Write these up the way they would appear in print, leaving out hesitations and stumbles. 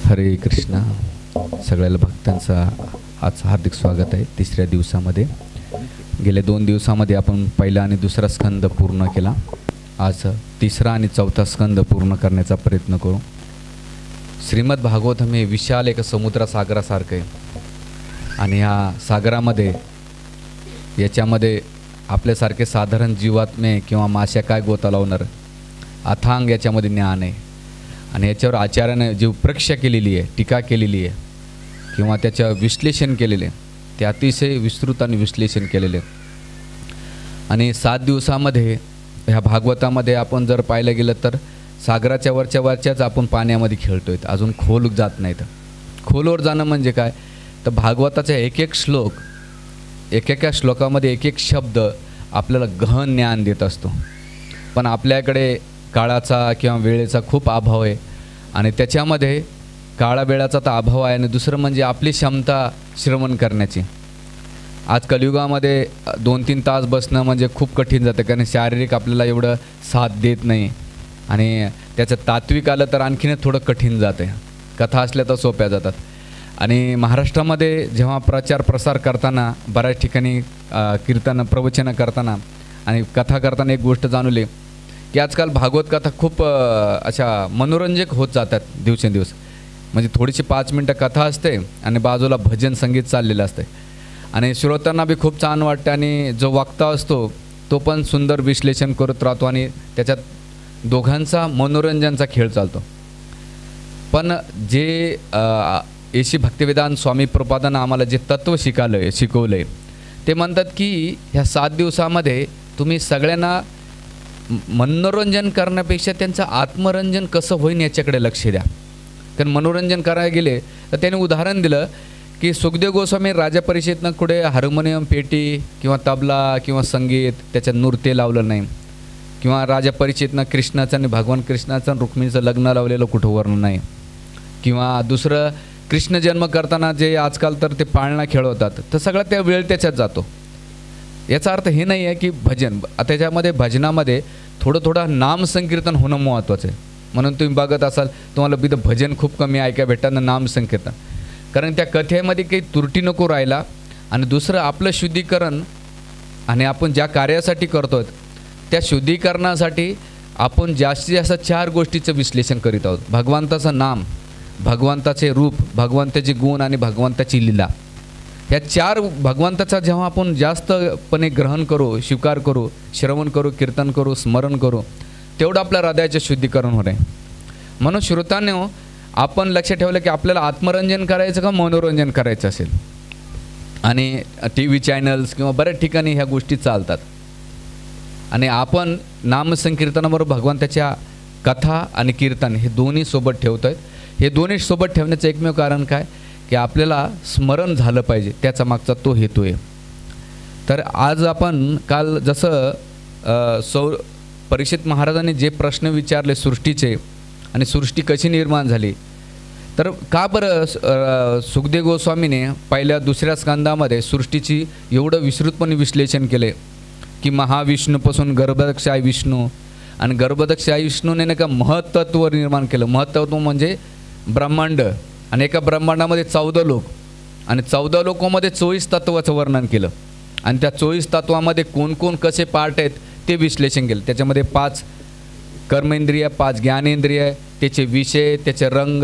हरे कृष्णा. सगळ्याला भक्तांचा आज हार्दिक स्वागत आहे. तिसऱ्या दिवसामध्ये गेल्या 2 दिवसामध्ये आपण पहिला आणि दुसरा स्कंद पूर्ण केला. आज तिसरा आणि चौथा स्कंद पूर्ण करण्याचा प्रयत्न करू. श्रीमद भागवतम हे विशाल एक समुद्रसागरासारखं आहे आणि ह्या सागरामध्ये याच्यामध्ये आपल्यासारखे साधारण जीवात्मे किंवा माश्या काय गोता लावणार, अथांग याच्यामध्ये ज्ञान आहे. आणि याच्यावर आचार्याने जी प्रक्षा केलेली आहे, टीका केलेली आहे किंवा त्याचं विश्लेषण केलेले ते अतिशय विस्तृत आणि विश्लेषण केलेले. आणि 7 दिवसामध्ये ह्या भागवतामध्ये आपण जर पाहायला गेलं तर सागराच्या वरच्याच आपण पाण्यामध्ये खेळतोय, अजून खोल जात नाहीत. खोलवर जाणं म्हणजे काय तर भागवताचा एक श्लोक, एकेका श्लोकामध्ये एक शब्द आपल्याला गहन ज्ञान देत असतो. पण आपल्याकडे काळाचा किंवा वेळेचा खूप अभाव आहे आणि त्याच्यामध्ये काळा वेळाचा तर अभाव आहे आणि दुसरं म्हणजे आपली क्षमता श्रवण करण्याची. आज कलियुगामध्ये 2-3 तास बसणं म्हणजे खूप कठीण जातं, कारण शारीरिक आपल्याला एवढं साथ देत नाही आणि त्याचं तात्विक आलं तर आणखीनच थोडं कठीण जातं. कथा असल्या तर सोप्या जातात. आणि महाराष्ट्रामध्ये जेव्हा प्रचार प्रसार करताना बऱ्याच ठिकाणी कीर्तन प्रवचनं करताना आणि कथा करताना एक गोष्ट जाणवली की आजकाल भागवत कथा खूप अशा मनोरंजक होत जातात दिवसेंदिवस. म्हणजे थोडीशी 5 मिनटं कथा असते आणि बाजूला भजन संगीत चाललेलं असते आणि श्रोत्यांना बी खूप छान वाटतं आणि जो वक्ता असतो तो पण सुंदर विश्लेषण करत राहतो आणि त्याच्यात दोघांचा मनोरंजनचा खेळ चालतो. पण जे येशी भक्तिवेदांत स्वामी प्रपादानं आम्हाला जे तत्त्व शिकवलं आहे ते म्हणतात की ह्या 7 दिवसामध्ये तुम्ही सगळ्यांना मनोरंजन करण्यापेक्षा त्यांचं आत्मरंजन कसं होईन याच्याकडे लक्ष द्या. कारण मनोरंजन करायला गेले तर त्याने उदाहरण दिलं की सुखदेव गोस्वामी राजा परिषदेनं कुठे हार्मोनियम पेटी किंवा तबला किंवा संगीत त्याच्यात नृत्य लावलं नाही किंवा राजा परिषदेनं कृष्णाचं आणि भगवान कृष्णाचं आणि रुक्मिणीचं लग्न लावलेलं कुठं वर्णन नाही किंवा दुसरं कृष्ण जन्म करताना जे आजकाल तर ते पाळणा खेळवतात तर सगळा त्या वेळ त्याच्यात जातो. याचा अर्थ हे नाही आहे की भजन, त्याच्यामध्ये भजनामध्ये थोडं नामसंकीर्तन होणं महत्त्वाचं आहे. म्हणून तुम्ही बघत असाल तुम्हाला तिथं भजन खूप कमी ऐकायला भेटतात ना नामसंकीर्तन, कारण त्या कथेमध्ये काही त्रुटी नको राहिला. आणि दुसरं आपलं शुद्धीकरण आणि आपण ज्या कार्यासाठी करतो त्या शुद्धीकरणासाठी आपण जास्तीत जास्त 4 गोष्टीचं विश्लेषण करीत आहोत. भगवंताचं नाम, भगवंताचे रूप, भगवंताचे गुण आणि भगवंताची लीला. ह्या 4 भगवंताचा जेव्हा आपण जास्तपणे ग्रहण करू, स्वीकार करू, श्रवण करू, कीर्तन करू, स्मरण करू, तेवढं आपल्या हृदयाचे शुद्धीकरण होणे. म्हणून श्रोतांनो आपण लक्ष ठेवलं की आपल्याला आत्मरंजन करायचं का मनोरंजन करायचं असेल आणि TV चॅनल्स किंवा बऱ्याच ठिकाणी ह्या गोष्टी चालतात आणि आपण नामसंकीर्तनाबरोबर भगवंताच्या कथा आणि कीर्तन हे दोन्ही सोबत ठेवतो आहे. हे दोन्ही सोबत ठेवण्याचं एकमेव कारण काय की आपल्याला स्मरण झालं पाहिजे, त्याचा मागचा तो हेतू आहे. तर आज आपण काल जसं परीक्षित महाराजांनी जे प्रश्न विचारले सृष्टीचे आणि सृष्टी कशी निर्माण झाली, तर का बरं सुखदेव गोस्वामीने पहिल्या 2ऱ्या स्कंदामध्ये सृष्टीची एवढं विस्तृतपणे विश्लेषण केले की महाविष्णूपासून गर्भदक्ष आई विष्णू आणि गर्भदक्ष आई विष्णूने नाही का महत्त्व निर्माण केलं. महत्त्व म्हणजे ब्रह्मांड आणि एका ब्रह्मांडामध्ये 14 लोक आणि 14 लोकांमध्ये 24 तत्वाचं वर्णन केलं आणि त्या 24 तत्वामध्ये कोण कसे पार्ट आहेत ते विश्लेषण केलं. त्याच्यामध्ये 5 कर्मेंद्रिय, 5 ज्ञानेंद्रिय, त्याचे विषय, त्याचे रंग,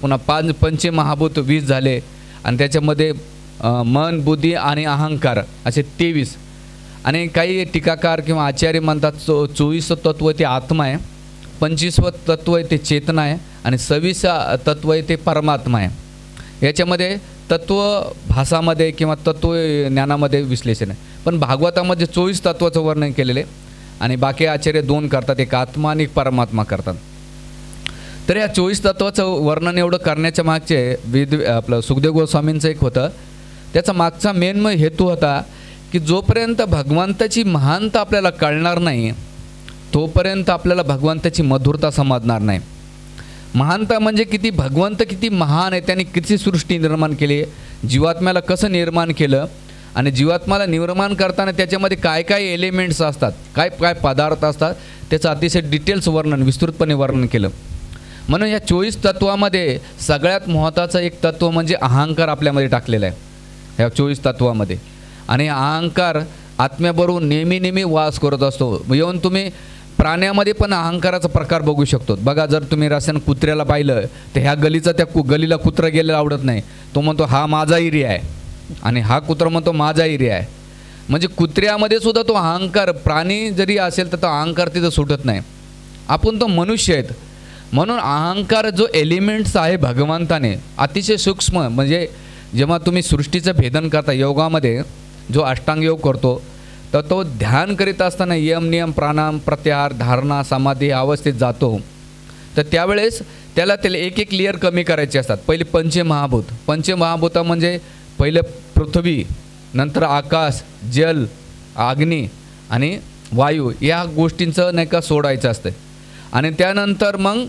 पुन्हा 5 पंचमहाभूत 20 झाले आणि त्याच्यामध्ये मन, बुद्धी आणि अहंकार असे 23. आणि काही टीकाकार किंवा आचार्य म्हणतात 24 तत्व ते आत्मा आहे, 25 तत्व आहे ते चेतना आहे आणि 26 तत्व आहे ते परमात्मा आहे. याच्यामध्ये तत्व भासामध्ये किंवा तत्व ज्ञानामध्ये विश्लेषण आहे. पण भागवतामध्ये 24 तत्वाचं वर्णन केलेलं आहे आणि बाकी आचार्य 2 करतात, एक आत्मा आणि एक परमात्मा करतात. तर या 24 तत्वाचं वर्णन एवढं करण्याच्या मागचे आपलं सुखदेव गोस्वामींचं एक होतं, त्याचा मागचा मेन हेतू होता की जोपर्यंत भगवंताची महानता आपल्याला कळणार नाही तोपर्यंत आपल्याला भगवंताची मधुरता समजणार नाही. महानता म्हणजे किती, भगवंत किती महान आहे, त्यांनी किती सृष्टी निर्माण केली, जीवात्म्याला कसं निर्माण केलं आणि जीवात्म्याला निर्माण करताना त्याच्यामध्ये काय काय एलिमेंट्स असतात, काय काय पदार्थ असतात, त्याचं अतिशय डिटेल्स वर्णन विस्तृतपणे वर्णन केलं. म्हणून या 24 तत्वामध्ये सगळ्यात महत्त्वाचं एक तत्व म्हणजे अहंकार आपल्यामध्ये टाकलेला आहे ह्या 24 तत्वामध्ये. आणि अहंकार आत्म्याबरोबर नेहमी वास करत असतो. येऊन तुम्ही प्राण्यामध्ये पण अहंकाराचा प्रकार बघू शकतो. बघा, जर तुम्ही रस्त्यानं कुत्र्याला पाहिलं तर ह्या गलीचा त्या गलीला कुत्रा गेलेला आवडत नाही. तो म्हणतो हा माझा एरिया आहे, आणि हा कुत्रा म्हणतो माझा एरिया आहे. म्हणजे कुत्र्यामध्ये सुद्धा तो अहंकार, प्राणी जरी असेल तर तो अहंकार तिथं सुटत नाही. आपण तो मनुष्य आहेत. म्हणून अहंकार जो एलिमेंट्स आहे भगवंताने अतिशय सूक्ष्म, म्हणजे जेव्हा तुम्ही सृष्टीचं भेदन करता योगामध्ये जो अष्टांग योग करतो तर तो ध्यान करीत असताना यम नियम प्राणायाम प्रत्याहार धारणा समाधी अवस्थेत जातो. तर त्यावेळेस त्याला एक एक लेअर कमी करायचे असतात. पहिले पंचमहाभूत. पंचमहाभूत म्हणजे पहिले पृथ्वी, नंतर आकाश, जल, अग्नी आणि वायू या गोष्टींचं नाही का सोडायचं असतं. आणि त्यानंतर मग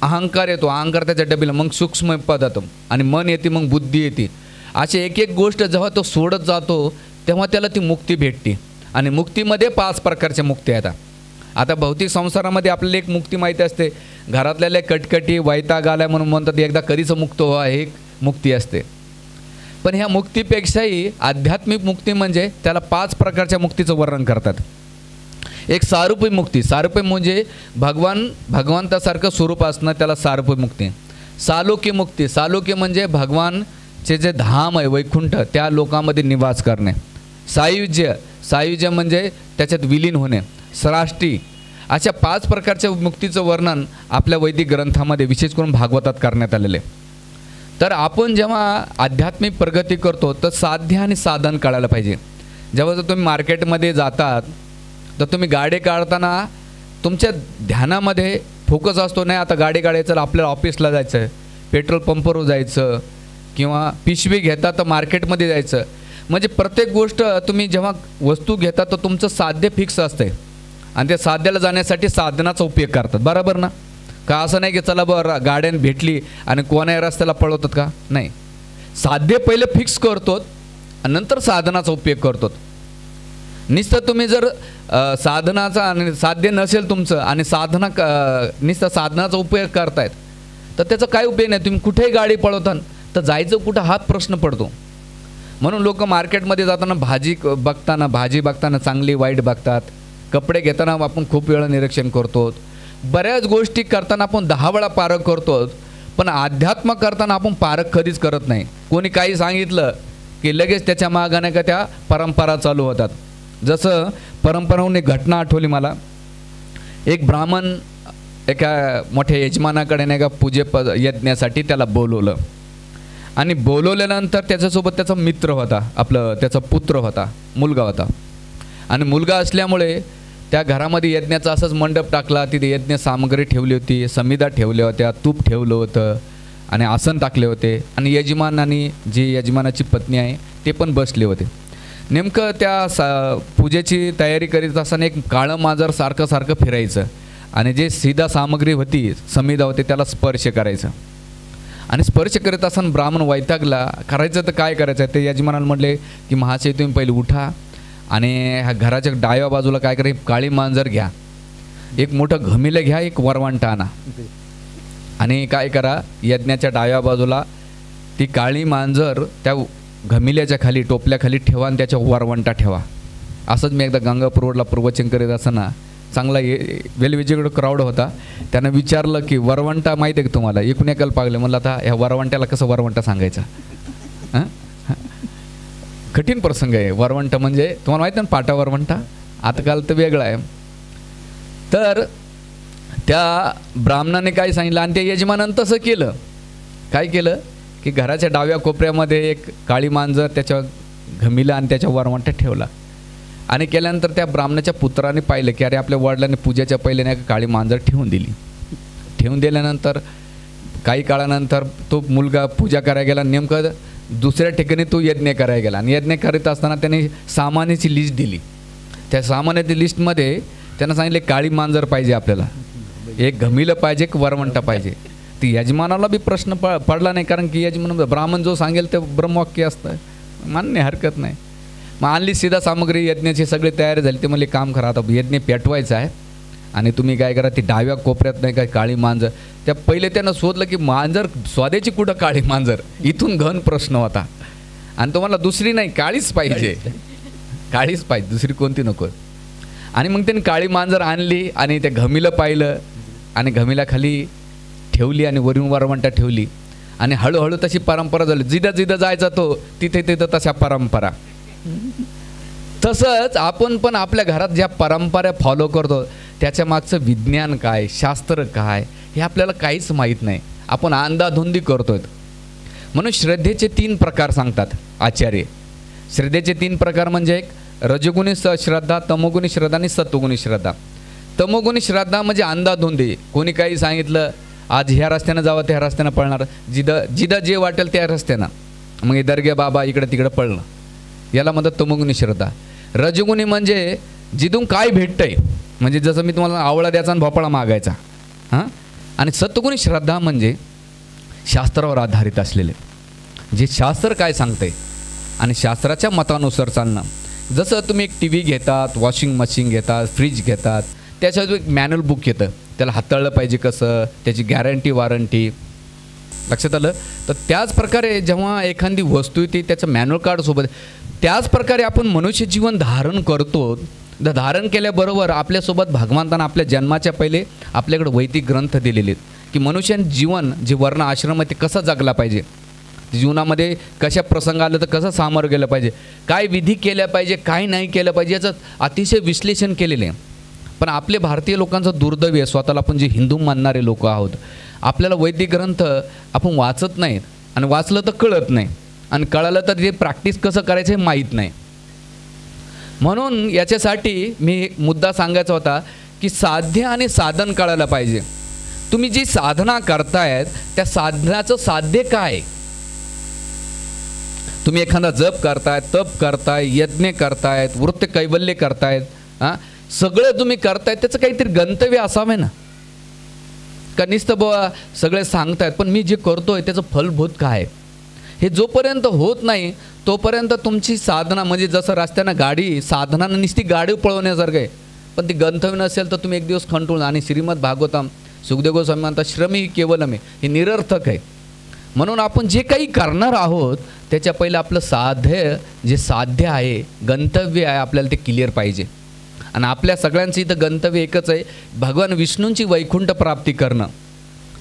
अहंकार येतो. अहंकार त्याच्या डबीला, मग सूक्ष्म पदार्थ आणि मन येते, मग बुद्धी येते. अशी एक एक गोष्ट जेव्हा तो सोडत जातो तेव्हा त्याला ती मुक्ती भेटते. आणि मुक्तीमध्ये 5 प्रकारच्या मुक्ती आहेत. आता भौतिक संसारामध्ये आपल्याला एक मुक्ती माहिती असते, घरातल्याला कटकटी वैताग आलाय म्हणून म्हणतात एकदा कधीच मुक्त व्हा, हे मुक्ती असते. पण ह्या मुक्तीपेक्षाही आध्यात्मिक मुक्ती म्हणजे त्याला 5 प्रकारच्या मुक्तीचं वर्णन करतात. एक सारूपी मुक्ती. सारूपी म्हणजे भगवंतासारखं स्वरूप असणं, त्याला सारूपी मुक्ती. सालोकी मुक्ती. सालोकी म्हणजे भगवानचे जे धाम आहे वैकुंठ त्या लोकांमध्ये निवास करणे. सायुज्य. सायुज्य म्हणजे त्याच्यात विलीन होणे. सृष्टी. अशा 5 प्रकारच्या मुक्तीचं वर्णन आपल्या वैदिक ग्रंथामध्ये विशेष करून भागवतात करण्यात आलेले. तर आपण जेव्हा आध्यात्मिक प्रगती करतो तर साध्य आणि साधन कळायला पाहिजे. जेव्हा जर तुम्ही मार्केटमध्ये जातात तर तुम्ही गाडी काढताना तुमच्या ध्यानामध्ये फोकस असतो, नाही आता गाडी काढायचं, आपल्याला ऑफिसला जायचं आहे, पेट्रोल पंपवर जायचं, किंवा पिशवी घेता तर मार्केटमध्ये जायचं. म्हणजे प्रत्येक गोष्ट तुम्ही जेव्हा वस्तू घेता तर तुमचं साध्य फिक्स असते आणि त्या साध्याला जाण्यासाठी साधनाचा उपयोग करतात. बरोबर ना? का असं नाही की चला बरं गाड्यान भेटली आणि कोणाही रस्त्याला पळवतात का? नाही. साध्य पहिले फिक्स करतो आणि नंतर साधनाचा उपयोग करतो. नुसतं तुम्ही जर साधनाचा आणि साध्य नसेल तुमचं आणि नुसतं साधनाचा उपयोग करतायत तर त्याचा काय उपयोग नाही. तुम्ही कुठेही गाडी पळवता तर जायचं कुठं हा प्रश्न पडतो. म्हणून लोक मार्केटमध्ये जाताना भाजी बघताना चांगली वाईट बघतात. कपडे घेताना आपण खूप वेळा निरीक्षण करतो. बऱ्याच गोष्टी करताना आपण 10 वेळा पारख करतो. पण अध्यात्म करताना आपण पारख कधीच करत नाही. कोणी काही सांगितलं की लगेच त्याच्या मागं नाही का त्या परंपरा चालू होतात. जसं परंपराहून एक घटना आठवली मला. एक ब्राह्मण एका मोठ्या यजमानाकडे नाही का यज्ञासाठी त्याला बोलवलं. आणि बोलवल्यानंतर त्याच्यासोबत त्याचा मित्र होता, त्याचा पुत्र होता, मुलगा होता. आणि मुलगा असल्यामुळे त्या घरामध्ये यज्ञाचा असाच मंडप टाकला. तिथे यज्ञ सामग्री ठेवली होती, समिधा ठेवल्या होत्या, तूप ठेवलं होतं आणि आसन टाकले होते. आणि यजमान आणि जी यजमानाची पत्नी आहे ते पण बसले होते. नेमकं त्या पूजेची तयारी करीत असताना एक काळं मांजर सारखं फिरायचं आणि जे सीधा सामग्री होती, समिधा होती, त्याला स्पर्श करायचं. आणि स्पर्श करीत असताना ब्राह्मण वैतागला. करायचं तर काय करायचं. ते यजमानाला म्हटले की महाशय तुम्ही पहिले उठा आणि ह्या घराच्या डाव्या बाजूला काय करा, काळी मांजर घ्या, एक मोठं घमिलं घ्या, एक वरवंटा आणा आणि काय करा, यज्ञाच्या डाव्या बाजूला ती काळी मांजर त्या घमिल्याच्या खाली टोपल्याखाली ठेवा आणि त्याच्या वरवंटा ठेवा. असंच मी एकदा गंगापूर रोडला प्रवचन करीत असताना चांगला वेलविजेकडं क्राऊड होता. त्यानं विचारलं की वरवंटा माहीत आहे का तुम्हाला? एकूण एकल पागले. म्हणलं आता ह्या वरवंट्याला कसं वरवंटा सांगायचा? हां, कठीण प्रसंग आहे. वरवंटा म्हणजे तुम्हाला माहिती आहे ना, पाटा वरवंटा आजकाल तर वेगळा आहे. तर त्या ब्राह्मणाने काय सांगितलं आणि त्या यजमानानं तसं केलं. काय केलं की घराच्या डाव्या कोपऱ्यामध्ये एक काळी मांजर त्याच्या घमिला आणि त्याच्या वरवंटा ठेवला. आणि केल्यानंतर त्या ब्राह्मणाच्या पुत्राने पाहिलं की अरे आपल्या वडिलांनी पूजेच्या पहिले नाही काळी मांजर ठेवून दिली. ठेवून दिल्यानंतर काही काळानंतर तो मुलगा पूजा करायला गेला. नेमकं दुसऱ्या ठिकाणी तो यज्ञ करायला गेला आणि यज्ञ करीत असताना त्याने सामानाची लिस्ट दिली. त्या सामानाच्या लिस्टमध्ये त्यानं सांगितले काळी मांजर पाहिजे आपल्याला, एक घमिलं पाहिजे, एक वरवंटा पाहिजे. ती यजमानाला बी प्रश्न पडला नाही, कारण की यजमान ब्राह्मण जो सांगेल ते ब्रह्मवाक्य असतं, मान्य, हरकत नाही. मग आणली सीधा सामग्री, यज्ञाची सगळी तयारी झाली. ते म्हणले काम करा, आता यज्ञ पेटवायचा आहे आणि तुम्ही काय करा, ती डाव्या कोपऱ्यात नाही काय काळी मांजर त्या पहिले त्यानं शोधलं की मांजर स्वाद्याची कुठं काळी मांजर, इथून घन प्रश्न होता. आणि तुम्हाला दुसरी नाही, काळीच पाहिजे, काळीच पाहिजे, दुसरी कोणती नको. आणि मग त्यांनी काळी मांजर आणली आणि त्या घमीला पाहिलं आणि घमीला खाली ठेवली आणि वरून वरवंटा ठेवली आणि हळूहळू तशी परंपरा झाली. जिथं जिथं जायचा तो तिथे तिथं तशा परंपरा. तसंच आपण पण आपल्या घरात ज्या परंपरा फॉलो करतो त्याच्या मागचं विज्ञान काय, शास्त्र काय, हे आपल्याला काहीच माहीत नाही. आपण अंधाधुंदी करतोय. म्हणून श्रद्धेचे 3 प्रकार सांगतात आचार्य. श्रद्धेचे 3 प्रकार म्हणजे एक रजोगुणी श्रद्धा, तमोगुणी श्रद्धा आणि सत्वगुणी श्रद्धा. तमोगुणी श्रद्धा म्हणजे अंधाधुंदी. कोणी काही सांगितलं, आज ह्या रस्त्यानं जावं त्या रस्त्यानं पळणार, जिथं जे वाटेल त्या रस्त्यानं, मग हे दर्गे बाबा इकडं तिकडं पळणं, याला म्हणतात तमोगुणी श्रद्धा. रजोगुणी म्हणजे जिथून काय भेटतंय, म्हणजे जसं मी तुम्हाला आवळा द्यायचा आणि भोपळा मागायचा. हां. आणि सत्वगुणी श्रद्धा म्हणजे शास्त्रावर आधारित असलेले, जे शास्त्र काय सांगतंय आणि शास्त्राच्या मतानुसार चालणं. जसं तुम्ही एक TV घेतात, वॉशिंग मशीन घेतात, फ्रीज घेतात, त्याच्यात एक मॅन्युअल बुक येतं, त्याला हाताळलं पाहिजे कसं, त्याची गॅरंटी वॉरंटी, लक्षात आलं. तर त्याच प्रकारे जेव्हा एखादी वस्तू येते त्याचं मॅन्युअल कार्ड सोबत, त्याच प्रकारे आपण मनुष्य जीवन धारण करतो. धारण केल्याबरोबर आपल्यासोबत भगवंतानं आपल्या जन्माच्या पहिले आपल्याकडे वैदिक ग्रंथ दिलेले आहेत की मनुष्याने जीवन जे वर्ण आश्रम आहे ते कसं जगला पाहिजे, जीवनामध्ये कशा प्रसंग आलं तर कसं सामोरं गेलं पाहिजे, काय विधी केल्या पाहिजे, काय नाही केलं पाहिजे, याचं अतिशय विश्लेषण केलेलं आहे. पण आपले भारतीय लोकांचं दुर्दैव आहे, स्वतःला आपण जे हिंदू मानणारे लोक आहोत, आपल्याला वैदिक ग्रंथ आपण वाचत नाहीत आणि वाचलं तर कळत नाही आणि कळालं तर ते प्रॅक्टिस कसं करायचं हे माहीत नाही. म्हणून याच्यासाठी मी एक मुद्दा सांगायचा होता की साध्य आणि साधन कळायला पाहिजे. तुम्ही जी साधना करतायत त्या साधनाचं साध्य काय. तुम्ही एखादा जप करतायत, तप करताय, यज्ञ करतायत, वृत्त कैवल्य करतायत, हां, सगळं तुम्ही करतायत, त्याचं काहीतरी गंतव्य असावे ना. का नुसतं बुवा सगळे सांगतायत पण मी जे करतोय त्याचं फलभूत काय, हे जोपर्यंत होत नाही तोपर्यंत तुमची साधना, म्हणजे जसं रस्त्यानं गाडी साधनानं नुसती गाडी पळवण्यासारखं आहे, पण ती गंतव्य नसेल तर तुम्ही एक दिवस खंटून. आणि श्रीमद भागवतम सुखदेव गोस्वामी म्हणतात श्रमी केवलम हे निरर्थक आहे. म्हणून आपण जे काही करणार आहोत त्याच्या पहिलं आपलं साध्य, जे साध्य आहे, गंतव्य आहे, आपल्याला ते क्लिअर पाहिजे. आणि आपल्या सगळ्यांचं इथं गंतव्य एकच आहे, भगवान विष्णूंची वैकुंठ प्राप्ती करणं,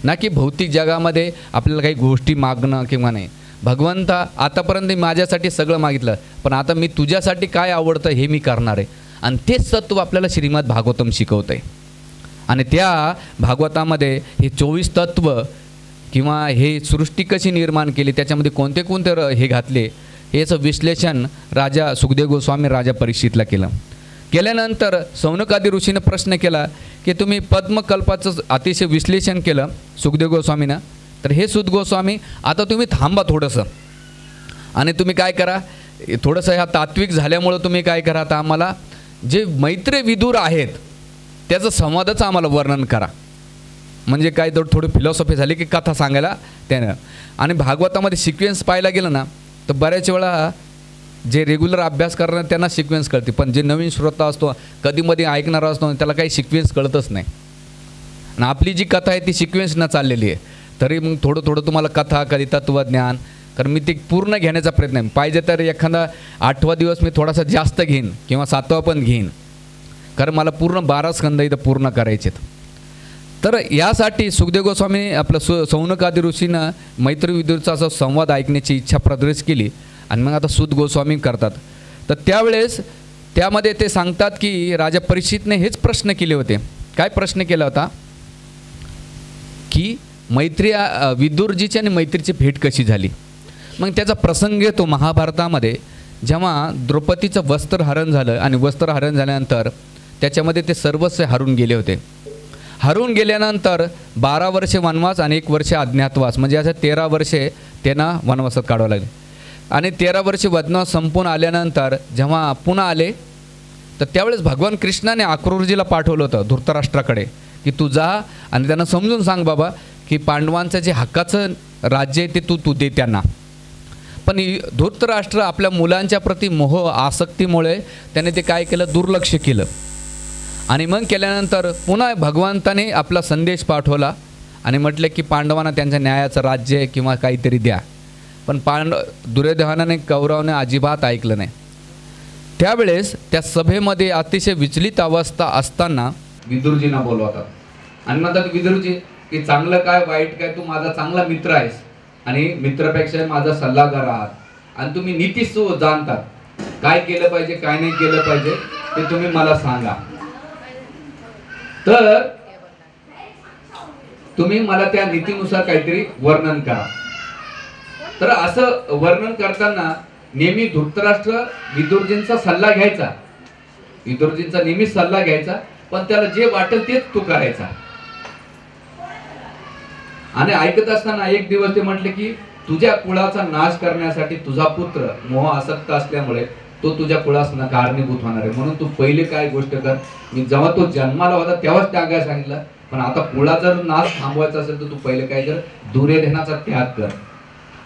ना की भौतिक जगामध्ये आपल्याला काही गोष्टी मागणं किंवा नाही. भगवंता आतापर्यंत माझ्यासाठी सगळं मागितलं, पण आता मी तुझ्यासाठी काय आवडतं हे मी करणार आहे. आणि तेच तत्व आपल्याला श्रीमद भागवतम शिकवतं आहे. आणि त्या भागवतामध्ये हे 24 तत्व किंवा हे सृष्टी कशी निर्माण केली, त्याच्यामध्ये कोणते कोणते हे घातले, याचं विश्लेषण राजा सुखदेव गोस्वामी राजा परीक्षितला केल्यानंतर सौनकादी ऋषीनं प्रश्न केला की तुम्ही पद्मकल्पाचं अतिशय विश्लेषण केलं सुखदेव गोस्वामीनं, तर हे सुत गोस्वामी आता तुम्ही थांबा थोडंसं आणि तुम्ही काय करा, थोडंसं ह्या तात्विक झाल्यामुळं तुम्ही काय करा, आता आम्हाला जे मैत्रे विदुर आहेत त्याचं संवादाचं आम्हाला वर्णन करा. म्हणजे काय तर थोडी फिलॉसॉफी झाली की कथा सांगायला त्यानं. आणि भागवतामध्ये सिक्वेन्स पाहायला गेलं ना तर बऱ्याच वेळा जे रेग्युलर अभ्यास करणार त्यांना सिक्वेन्स कळते, पण जे नवीन श्रोता असतो कधीमध्ये ऐकणारा असतो त्याला काही सिक्वेन्स कळतच नाही. आणि आपली जी कथा आहे ती सिक्वेन्सनं चाललेली आहे, तरी मग थोडं थोडं तुम्हाला कथा, कधी तत्त्वज्ञान, कारण मी ते पूर्ण घेण्याचा प्रयत्न आहे. पाहिजे तर एखादा 8वा दिवस मी थोडासा जास्त घेईन किंवा 7वा पण घेईन, कारण मला पूर्ण 12 स्कंद इथं पूर्ण करायचेत. तर यासाठी सुखदेव गोस्वामी आपलं सौनकादी ऋषीनं मैत्री विदुरचा असा संवाद ऐकण्याची इच्छा प्रदर्शित केली आणि मग आता सूत गोस्वामी करतात. तर त्यावेळेस त्यामध्ये ते सांगतात की राजा परीक्षितने हेच प्रश्न केले होते. काय प्रश्न केला होता की मैत्री विदुरजीची आणि मैत्रीची भेट कशी झाली. मग त्याचा प्रसंग येतो महाभारतामध्ये, जेव्हा द्रौपदीचं वस्त्रहरण झालं आणि वस्त्रहरण झाल्यानंतर त्याच्यामध्ये ते सर्वस्व हरून गेले होते. हरून गेल्यानंतर 12 वर्षे वनवास आणि 1 वर्ष अज्ञातवास, म्हणजे असं 13 वर्षे त्यांना वनवासात काढावं लागले. आणि 13 वर्षे वनवास संपून आल्यानंतर जेव्हा पुन्हा आले तर त्यावेळेस भगवान कृष्णाने अक्रूरजीला पाठवलं होतं धृतराष्ट्राकडे की तू जा आणि त्यांना समजून सांग बाबा की पांडवांचं जे हक्काचं राज्य आहे ते तू दे त्यांना. पण धृतराष्ट्र आपल्या मुलांच्या प्रती मोह आसक्तीमुळे त्याने ते काय केलं, दुर्लक्ष केलं. आणि मग केल्यानंतर पुन्हा भगवंताने आपला संदेश पाठवला आणि म्हटले की पांडवांना त्यांच्या न्यायाचं राज्य किंवा काहीतरी द्या. पण दुर्योधनाने कौरवाने अजिबात ऐकलं नाही. त्यावेळेस त्या सभेमध्ये अतिशय विचलित अवस्था असताना विदुरजींना बोलवतात आणि म्हणतात, विदुरजी की चांगलं काय वाईट काय, तू माझा चांगला मित्र आहेस आणि मित्रापेक्षा माझा सल्लागार आहात आणि तुम्ही नीती जाणतात, काय केलं पाहिजे काय नाही केलं पाहिजे ते तुम्ही मला सांगा. तर तुम्ही मला त्या नीतीनुसार काहीतरी वर्णन करा. तर असं वर्णन करताना नेहमी धृतराष्ट्र विदुरजींचा सल्ला घ्यायचा, विदुरजींचा नेहमी सल्ला घ्यायचा, पण त्याला जे वाटेल तेच तो करायचा. आणि ऐकत असताना एक दिवस ते म्हटले की तुझ्या कुळाचा नाश करण्यासाठी तुझा पुत्र मोह आसक्त असल्यामुळे तो तुझ्या कुळास कारणीभूत होणार आहे, म्हणून तू पहिले काय गोष्ट कर. मी जेव्हा तो जन्माला होता तेव्हाच त्यागायला सांगितलं, पण आता कुळाचा नाश थांबवायचा असेल तर तू पहिले काय कर, दुर्योधनाचा त्याग कर.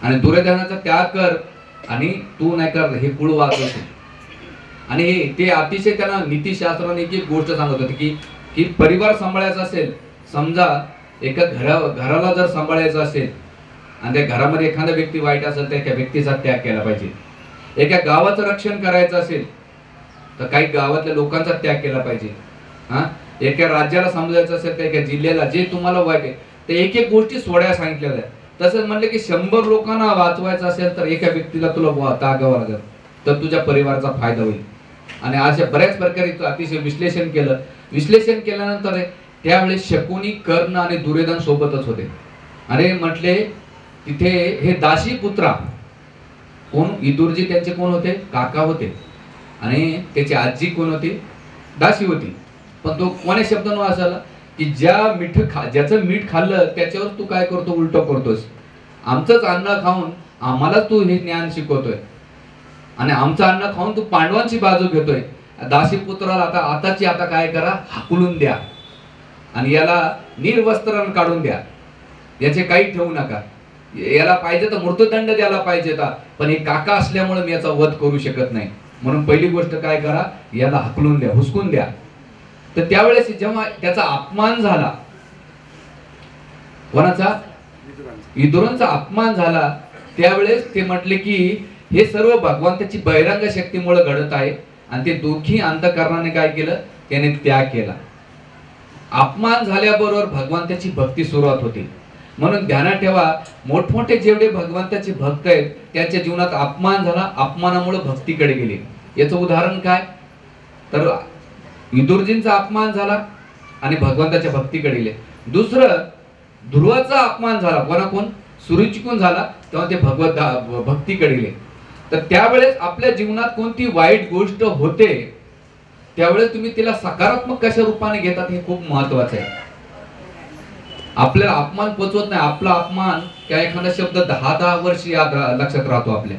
आणि दुर्योधनाचा त्याग कर आणि तू नाही कर हे कुळ वाचवशील. आणि ते अतिशय त्यांना नीतिशास्त्राने एक गोष्ट सांगत होते की परिवार सांभाळायचा असेल, समजा एका घराला जर सांभाळायचं असेल आणि त्या घरामध्ये एखादा व्यक्ती वाईट असेल तर त्या व्यक्तीचा त्याग केला पाहिजे. एका गावाचं रक्षण करायचं असेल तर काही गावातल्या लोकांचा त्याग केला पाहिजे. एका राज्याला समजायचं असेल तर एका जिल्ह्याला जे तुम्हाला वाईट आहे ते एक एक गोष्टी सोडायला सांगितलेल्या आहेत. तसंच म्हणलं की 100 लोकांना वाचवायचं असेल तर एका व्यक्तीला तुला त्यागावं लागेल, तर तुझ्या परिवाराचा फायदा होईल. आणि अशा बऱ्याच प्रकारे अतिशय विश्लेषण केलं. विश्लेषण केल्यानंतर त्यावेळेस शकुनी, कर्ण आणि दुर्योधन सोबतच होते. आणि म्हटले तिथे हे दासी पुत्रा कोण, विदुरजी त्यांचे कोण होते, काका होते. आणि त्याची आजी कोण होती, दासी होती. पण तो कोण्या शब्दानं असाला की ज्याचं मीठ खाल्लं त्याच्यावर तू काय करतो, उलट करतोस. आमचंच अन्न खाऊन आम्हाला तू हे ज्ञान शिकवतोय आणि आमचं अन्न खाऊन तू पांडवांची बाजू घेतोय. दासी पुत्राला आता काय करा, हाकलून द्या आणि याला निर्वस्त्र काढून द्या, याचे काही ठेवू नका. याला पाहिजे तर मृत्यूदंड द्यायला पाहिजे, पण हे काका असल्यामुळे मी याचा वध करू शकत नाही, म्हणून पहिली गोष्ट काय करा, याला हाकलून द्या, हुसकून द्या. तर त्यावेळेस जेव्हा त्याचा अपमान झाला, कोणाचा, विदुरांचा अपमान झाला, त्यावेळेस ते म्हटले की हे सर्व भगवंताची बहिरंग शक्तीमुळे घडत आहे. आणि ते दोघी अंतःकरणाने काय केलं, त्याने त्याग केला. अपमान झाल्याबरोबर भगवंताची भक्ती सुरुवात होते. म्हणून ध्यानात ठेवा, मोठमोठे जेवढे भगवंताचे भक्त आहेत त्यांच्या जीवनात अपमान झाला, अपमानामुळे भक्तीकडे गेले. याचं उदाहरण काय, तर विदुरजींचा अपमान झाला आणि भगवंताच्या भक्तीकडे गेले. दुसरं, ध्रुवाचा अपमान झाला, कोण सुरुचिकून झाला, तेव्हा ते भक्तीकडे गेले. तर त्यावेळेस आपल्या जीवनात कोणती वाईट गोष्ट होते त्यावेळेस तुम्ही तिला सकारात्मक कशा रूपाने घेतात हे खूप महत्वाचं आहे. आपल्याला अपमान पचवत नाही. आपला अपमान किंवा एखादा शब्द 10-10 वर्ष लक्षात राहतो आपल्या,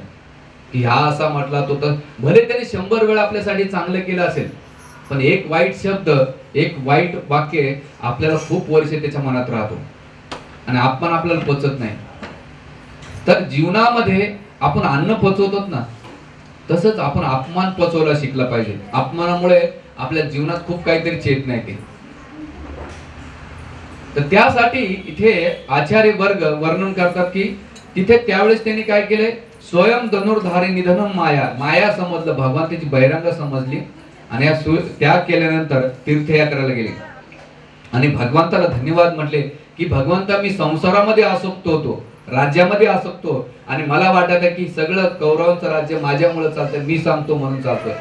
की हा असा म्हटला तो, तर भले त्याने 100 वेळा आपल्यासाठी चांगलं केलं असेल, पण एक वाईट शब्द, एक वाईट वाक्य आपल्याला खूप वर्ष त्याच्या मनात राहतो आणि अपमान आपल्याला पचत नाही. तर जीवनामध्ये आपण अन्न पचवतो ना, तसंच आपण अपमान पचवायला शिकला पाहिजे. अपमानामुळे आपल्या जीवनात खूप काहीतरी चेत नाही ते. तर त्यासाठी इथे आचार्य वर्ग वर्णन करतात की तिथे त्यावेळेस त्यांनी काय केले, स्वयं धनुर्धारी निधनम माया समजलं, भगवंताची बहिरंग समजली आणि त्याग केल्यानंतर तीर्थयात्रेला गेले आणि भगवंताला धन्यवाद म्हटले की भगवंता मी संसारामध्ये आसक्त होतो, राज्यामध्ये आसक्तो आणि मला वाटत आहे की सगळं कौरवांचं राज्य माझ्यामुळे चालतंय, मी सांगतो म्हणून चालतोय.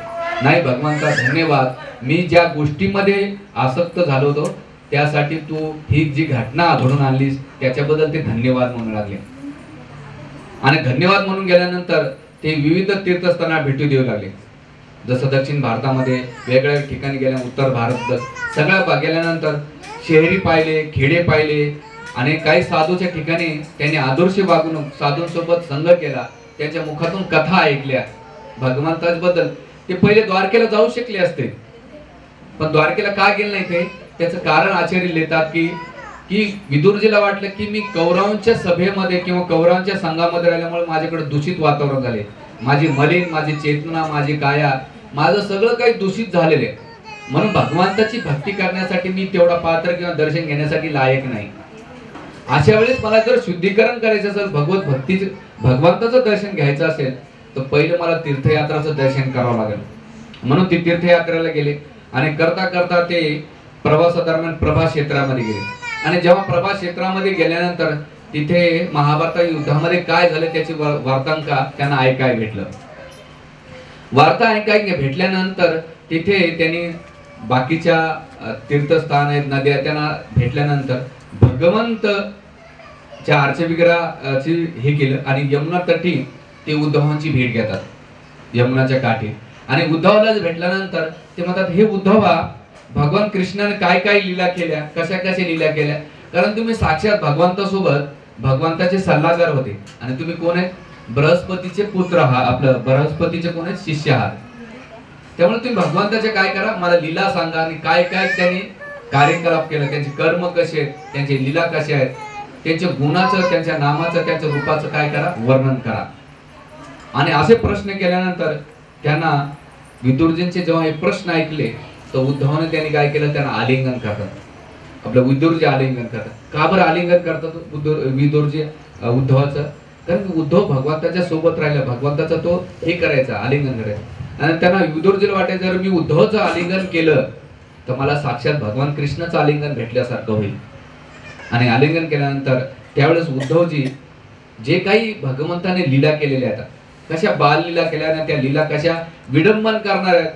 नाही भगवंता धन्यवाद, मी ज्या गोष्टीमध्ये आसक्त झालो होतो त्यासाठी तू ही जी घटना घडून आणलीस त्याच्याबद्दल ते धन्यवाद म्हणून लागले. आणि धन्यवाद म्हणून गेल्यानंतर ते विविध तीर्थस्थानांना भेटी देऊ लागले. जसं दक्षिण भारतामध्ये वेगवेगळ्या ठिकाणी गेल्या, उत्तर भारत सगळ्या गेल्यानंतर शहरी पाहिले, खेडे पाहिले आणि काही साधूच्या ठिकाणी त्यांनी आदर्श वागणूक, साधूंसोबत संग केला, त्यांच्या मुखातून कथा ऐकल्या भगवंताबद्दल. ते पहिले द्वारकेला जाऊ शकले असते, पण द्वारकेला का गेले नाही ते, त्याचं कारण आचार्य लिहितात की विदुरजीला वाटलं की मी कौरवांच्या सभेमध्ये किंवा कौरवांच्या संघामध्ये राहिल्यामुळे माझ्याकडे दूषित वातावरण झाले, माझी मलिन, माझी चेतना, माझी काया, माझं सगळं काही दूषित झालेले, म्हणून भगवंताची भक्ती करण्यासाठी मी तेवढा पात्र किंवा दर्शन घेण्यासाठी लायक नाही. अशा वेळेस मला जर शुद्धीकरण करायचं असेल, भगवत भक्तीचं भगवंताचं दर्शन घ्यायचं असेल, तर पहिलं मला तीर्थयात्राचं दर्शन करावं लागेल. म्हणून ते तीर्थयात्रेला गेले आणि करता करता ते प्रवासादरम्यान प्रभा क्षेत्रामध्ये गेले. आणि जेव्हा प्रभा क्षेत्रामध्ये गेल्यानंतर तिथे महाभारत युद्धामध्ये काय झालं त्याची वार्तांका त्यांना ऐकाय भेटलं. वार्ता ऐकाय भेटल्यानंतर तिथे त्यांनी बाकीच्या तीर्थस्थान आहेत, नद्या त्यांना भेटल्यानंतर भगवंत च्या अर्चविग्रहाची हे केलं आणि यमुना तटी ते उद्धवांची भेट घेतात यमुनाच्या काठी. आणि उद्धवाला भेटल्यानंतर ते म्हणतात, हे उद्धवा, भगवान कृष्णाने काय काय लीला केल्या, कशा कशा लीला केल्या, कारण तुम्ही साक्षात भगवंतासोबत भगवंताचे सल्लागार होते आणि तुम्ही कोण आहे, बृहस्पतीचे पुत्र आहात, आपलं बृहस्पतीचे कोण आहेत, शिष्य आहात. त्यामुळे तुम्ही भगवंताचे काय करा, मला लीला सांगा आणि काय काय त्यांनी कार्यकलाप केला, त्यांचे कर्म कसे आहेत, त्यांची लीला कशा आहेत, त्यांच्या गुणाचं, त्यांच्या नामाचं, त्यांच्या रूपाचं काय करा, वर्णन करा. आणि असे प्रश्न केल्यानंतर त्यांना विदुरजींचे जेव्हा हे प्रश्न ऐकले तर उद्धवाने त्यांनी काय केलं, त्यांना आलिंगन करतात. आपलं विदुरजी आलिंगन करतात. का बरं आलिंगन करतात विदुरजी उद्धवाचं? कारण उद्धव भगवंताच्या सोबत राहिला, भगवंताचा तो हे करायचा, आलिंगन करायचा. आणि त्यांना विदुरजीला वाटायचं, जर मी उद्धवाचं आलिंगन केलं तर मला साक्षात भगवान कृष्णाचं आलिंगन भेटल्यासारखं होईल. आणि आलिंगन केल्यानंतर त्यावेळेस उद्धवजी जे काही भगवंताने लीला केलेल्या आहेत, कशा बाललीला केल्या ना, त्या लीला कशा विडंबन करणार आहेत,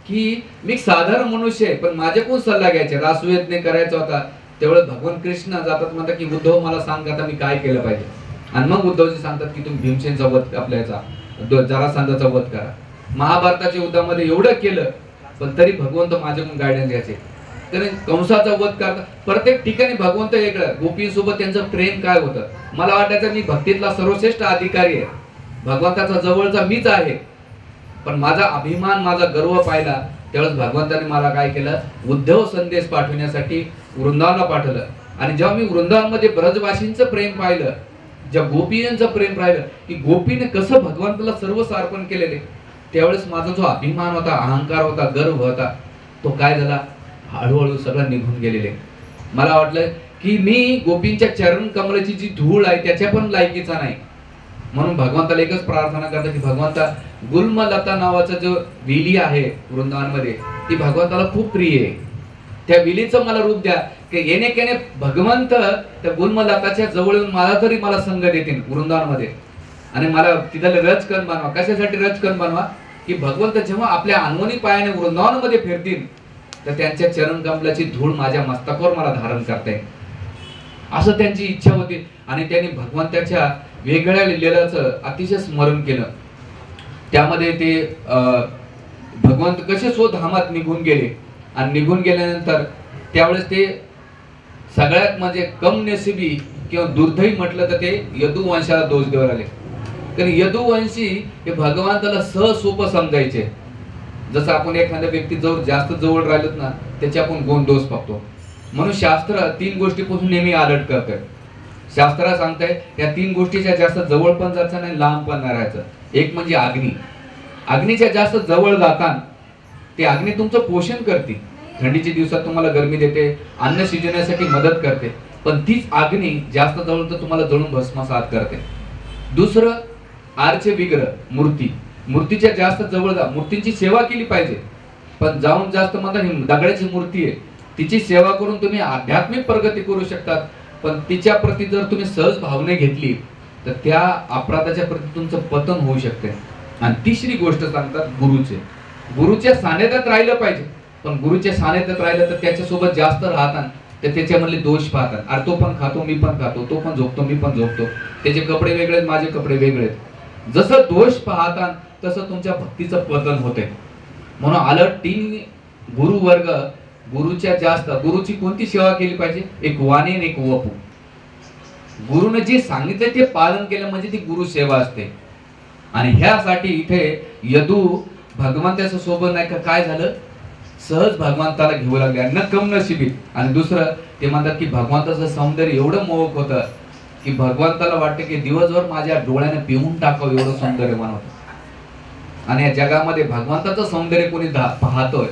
की मी साधारण मनुष्य आहे पण माझ्याकडून सल्ला घ्यायचे, रासयज्ञ करायचा होता, तेवढं भगवान कृष्ण जातात म्हणतात की उद्धव मला सांग आता मी काय केलं पाहिजे. आणि मग उद्धवजी सांगतात की तुम्ही भीमसेनचा वध, आपल्याचा जरासंधाचा वध करा. महाभारताच्या युद्धामध्ये एवढं केलं पण तरी भगवंत माझ्याकडून गायडन्स घ्यायचे. तर कंसाचा वध करता प्रत्येक ठिकाणी भगवंत वेगळं, गोपींसोबत त्यांचं प्रेम काय होतं. मला वाटायचं मी भक्तीतला सर्वश्रेष्ठ अधिकारी आहे, भगवंताचा जवळचा मीच आहे, पण माझा अभिमान, माझा गर्व पाहिला त्यावेळेस भगवंताने मला काय केलं, उद्धव संदेश पाठवण्यासाठी वृंदावनला पाठवलं. आणि जेव्हा मी वृंदावनमध्ये ब्रजवासींचं प्रेम पाहिलं, ज्या गोपींचं प्रेम पाहिलं की गोपीने कसं भगवंताला सर्व अर्पण केलेले, त्यावेळेस माझा जो अभिमान होता, अहंकार होता, गर्व होता, तो काय झाला, हळूहळू सगळं निघून गेलेले. मला वाटलं की मी गोपींच्या चरण कमलाची जी धूळ आहे त्याच्या पण लायकीचा नाही. म्हणून भगवंताला एकच प्रार्थना करतो की भगवंता, गुल्मलता नावाचा जो विली आहे वृंदावनमध्ये, ती भगवंताला खूप प्रिय आहे. त्या विलीचं मला रूप द्या की येणे केणे भगवंत त्या गुल्मलताच्या जवळ येऊन मला संग देतील वृंदावनमध्ये. आणि मला तिथले रजकण बनवा. कशासाठी रजकण बनवा, की भगवंत जेव्हा आपल्या अनवनी पायाने वृंदावनमध्ये फिरतील तर त्यांच्या चरण कमलाची धूळ माझ्या मस्तकावर मला धारण करता येईल, असं त्यांची इच्छा होती. आणि त्यांनी भगवंताच्या वेगळ्या लीलाचं अतिशय स्मरण केलं. त्यामध्ये ते भगवंत कसे स्वधामात निघून गेले आणि निघून गेल्यानंतर त्यावेळेस ते सगळ्यात म्हणजे कम नशिबी किंवा दुर्दैवी म्हटलं तर ते यदुवंशाला दोष द्यायला आले. कारण यदुवंशी हे भगवंताला सहसोप समजायचे. जसं आपण एखाद्या व्यक्ती जवळ जास्त जवळ राहिलोत ना, त्याचे आपण गुण दोष पाहतो. म्हणून शास्त्र 3 गोष्टीपासून नेहमी अलर्ट करतंय. शास्त्र सांगताय या 3 गोष्टीच्या जास्त जवळ पण जायचं नाही, लांब पण नाही राहायचं. एक म्हणजे अग्नी. अग्नीच्या जास्त जवळ जाताना ते अग्नी तुमचं पोषण करते, थंडीच्या दिवसात तुम्हाला गरमी देते, अन्न शिजवण्यासाठी मदत करते, पण तीच अग्नी जास्त जवळ तर तुम्हाला जळून भस्मसात करते. दुसरं आरचे विग्रह, मूर्ती. मूर्तीच्या जास्त जवळ जा, मूर्तींची सेवा केली पाहिजे, पण जाऊन जास्त म्हणतात ही दगडाची मूर्ती आहे, तिची सेवा करून तुम्ही आध्यात्मिक प्रगती करू शकतात, पण तिच्या प्रती जर तुम्ही सहज भावने घेतली तर त्या अपराधाच्या प्रती तुमचं पतन होऊ शकते. आणि तिसरी गोष्ट सांगतात गुरुचे. गुरुच्या सानिध्यात राहिलं पाहिजे, पण गुरुच्या सानिध्यात राहिलं तर त्याच्यासोबत जास्त राहतात तर त्याच्यामधले दोष पाहतात. अरे तो पण खातो, मी पण खातो, तो पण झोपतो, मी पण झोपतो, त्याचे कपडे वेगळे आहेत, माझे कपडे वेगळे आहेत. जसं दोष पाहतात तसं तुमच्या भक्तीचं पतन होते. म्हणून अलर्ट 3 गुरुवर्ग. गुरुच्या जास्त, गुरुची कोणती सेवा केली पाहिजे, एक वाणी आणि एक वपू. गुरुने जे सांगितले ते पालन केलं म्हणजे ती गुरु सेवा असते. आणि ह्यासाठी इथे यदू भगवंताच्या सोबत नाही का काय झालं, सहज भगवंताला घेऊ लागले, न कम नशिबी. आणि दुसरं ते म्हणतात की भगवंताचं सौंदर्य एवढं मोहक होतं की भगवंताला वाटतं की दिवसभर माझ्या डोळ्याने पिऊन टाकावं एवढं सौंदर्य बनवतं. आणि या जगामध्ये भगवंताचं सौंदर्य कोणी पाहतोय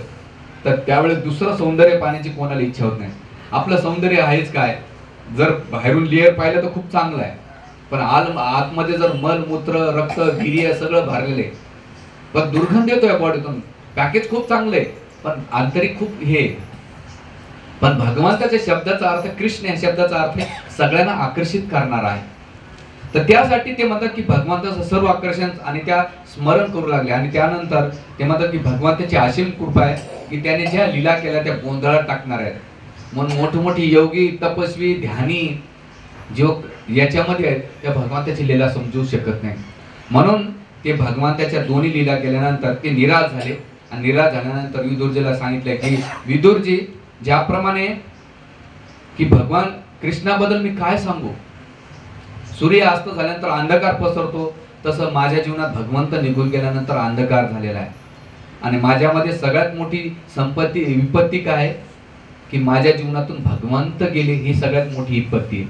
तर त्यावेळेस दुसरं सौंदर्य पाहण्याची कोणाला इच्छा होत नाही. आपलं सौंदर्य आहेच काय, जर बाहेरून लेअर पाहिलं तर खूप चांगलं आहे, पण आतमध्ये जर मल मूत्र रक्त वीर्य सगळं भरलेलं आहे, पण दुर्गंध येतोय बॉडीतून. पॅकेज खूप चांगलं आहे पण आंतरिक खूप हे. पण भगवंताच्या शब्दाचा अर्थ, कृष्ण या शब्दाचा अर्थ सगळ्यांना आकर्षित करणारा आहे. तर त्यासाठी ते म्हणतात की भगवंताचं सर्व आकर्षण आणि त्या स्मरण करू लागले. आणि त्यानंतर ते म्हणतात की भगवंताची असीम कृपा आहे की त्याने ज्या लीला केल्या त्या गोंधळात टाकणार आहेत. म्हणून मोठमोठी योगी तपस्वी ध्यानी जो याच्यामध्ये आहेत त्या भगवंताची लीला समजू शकत नाही. म्हणून ते भगवंताच्या दोन्ही लीला केल्यानंतर ते निराश झाले. आणि निराश झाल्यानंतर विदुरजीला सांगितलं की विदुरजी, ज्याप्रमाणे की भगवान कृष्णाबद्दल मी काय सांगू, सूर्य अस्त झाल्यानंतर अंधकार पसरतो, तसं माझ्या जीवनात भगवंत निघून गेल्यानंतर अंधकार झालेला आहे. आणि माझ्यामध्ये सगळ्यात मोठी संपत्ती विपत्ती काय आहे की माझ्या जीवनातून भगवंत गेले, ही सगळ्यात मोठी विपत्ती आहे.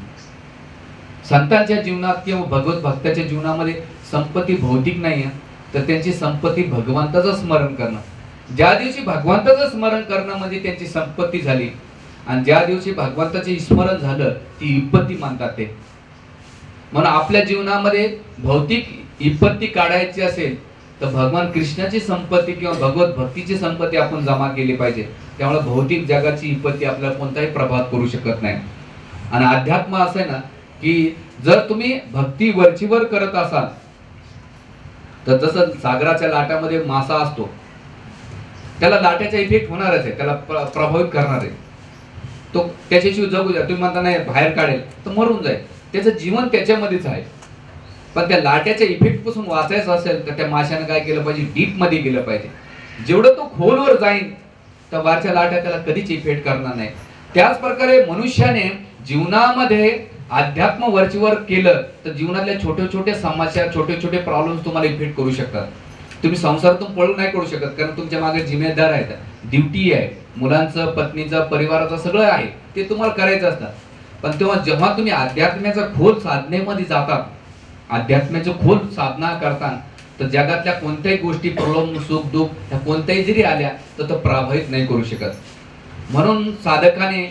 संतांच्या जीवनात किंवा भगवत भक्ताच्या जीवनामध्ये संपत्ती भौतिक नाही आहे, तर त्यांची संपत्ती भगवंताचं स्मरण करणं. ज्या दिवशी भगवंताचं स्मरण करणं म्हणजे त्यांची संपत्ती झाली, आणि ज्या दिवशी भगवंताचे स्मरण झालं ती विपत्ती मानतात ते. म्हणून आपल्या जीवनामध्ये भौतिक विपत्ती काढायची असेल तर भगवान कृष्णाची संपत्ती किंवा भगवत भक्तीची संपत्ती आपण जमा केली पाहिजे. त्यामुळे भौतिक जगाची विपत्ती आपल्याला कोणताही प्रभाव करू शकत नाही. आणि अध्यात्म असं आहे ना की जर तुम्ही भक्ती वरचीवर करत असाल तर जसं सागराच्या लाटामध्ये मासा असतो, त्याला लाटाचा इफेक्ट होणारच आहे, त्याला प्रभावित करणार आहे. तो त्याच्याशिवाय जगू द्या, तुम्ही म्हणता नाही बाहेर काढेल तर मरून जाईल, त्याचं जीवन त्याच्यामध्येच आहे. पण त्या लाट्याच्या इफेक्ट पासून वाचायचं असेल तर त्या माशाने काय केलं पाहिजे, डीप मध्ये गेलं पाहिजे. जेवढं तो खोलवर जाईल तर वरच्या लाट्या त्याला कधीच इफेक्ट करणार नाही. त्याच प्रकारे मनुष्याने जीवनामध्ये अध्यात्म वरचीवर केलं तर जीवनातल्या छोट्या छोट्या समस्या, छोटे छोटे प्रॉब्लेम्स तुम्हाला इफेक्ट करू शकतात. तुम्ही संसारातून पळून नाही करू शकत, कारण तुमच्या मागे जिम्मेदार आहेत, ड्युटी आहे, मुलांचं, पत्नीचं, परिवाराचं सगळं आहे, ते तुम्हाला करायचं असतं. पण तेव्हा जेव्हा तुम्ही अध्यात्माच्या खोल साधनेमध्ये जातात, अध्यात्माचं खोल साधना करता, तर जगातल्या कोणत्याही गोष्टी, प्रॉब्लेम, सुख दुःख त्या कोणत्याही जरी आल्या तर तो प्रभावित नाही करू शकत. म्हणून साधकाने,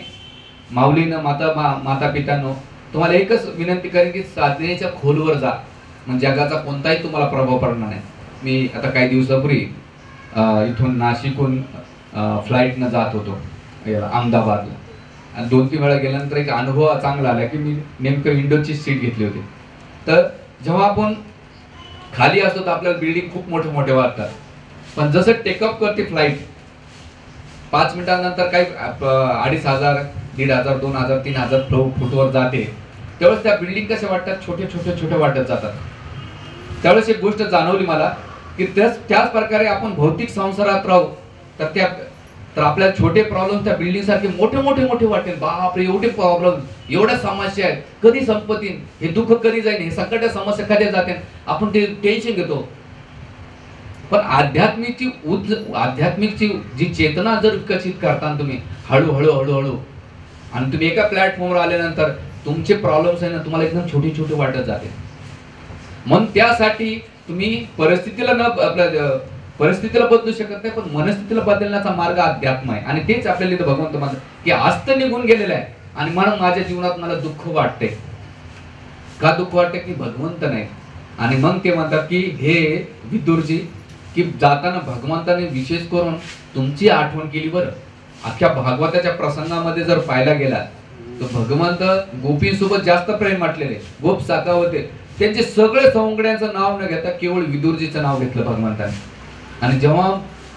माऊलीनं, माता पितांनो, तुम्हाला एकच विनंती करेन की साधनेच्या खोलवर जा, म्हणजे जगाचा कोणताही तुम्हाला प्रभाव पडणार नाही. मी आता काही दिवसापूर्वी इथून नाशिकहून फ्लाईटनं जात होतो अहमदाबादला, आणि 2-3 वेळा गेल्यानंतर एक अनुभव चांगला आला की मी नेमकं विंडोची सीट घेतली होती. तर जेव्हा आपण खाली असतो तर आपल्याला बिल्डिंग खूप मोठे मोठे वाटतात, पण जसं टेकअप करते फ्लाईट 5 मिनिटांनंतर काही 2,500, 1,500, 2,000, 3,000 फूटवर जाते, त्यावेळेस त्या बिल्डिंग कशा वाटतात, छोटे छोटे छोटे वाटत जातात. त्यावेळेस एक गोष्ट जाणवली मला की त्याच प्रकारे आपण भौतिक संसारात राहू तर आपल्याला छोटे प्रॉब्लेम त्या बिल्डिंग सारखे मोठे मोठे मोठे वाटेल. बापरे, एवढे प्रॉब्लेम, एवढ्या समस्या आहेत, कधी संपतील, हे दुःख कधी जाईल, हे संकट समस्या कधी जाते, आपण ते टेन्शन घेतो. पण आध्यात्मिकची जी चेतना जर विकसित करता तुम्ही हळूहळू हळूहळू, आणि तुम्ही एका प्लॅटफॉर्मवर आल्यानंतर तुमचे प्रॉब्लेम्स आहे ना तुम्हाला एकदम छोटे छोटे वाटत जाते. म्हणून त्यासाठी तुम्ही परिस्थितीला बदलू शकत नाही, पण मनस्थितीला बदलण्याचा मार्ग अध्यात्म आहे. आणि तेच आपल्याला इथं भगवंत म्हणतात की आस्त निघून गेलेला आहे आणि म्हणून माझ्या जीवनात मला दुःख वाटते. का दुःख वाटते की भगवंत नाही. आणि मग ते म्हणतात की हे विदुरजी, की जाताना भगवंताने विशेष करून तुमची आठवण केली. बरं, अख्ख्या भागवताच्या प्रसंगामध्ये जर पाहायला गेला तर भगवंत गोपींसोबत जास्त प्रेम वाटलेले, गोप साका होते, त्यांचे सगळे सवंगड्यांचं नाव न घेता केवळ विदुरजीचं नाव घेतलं भगवंताने. आणि जेव्हा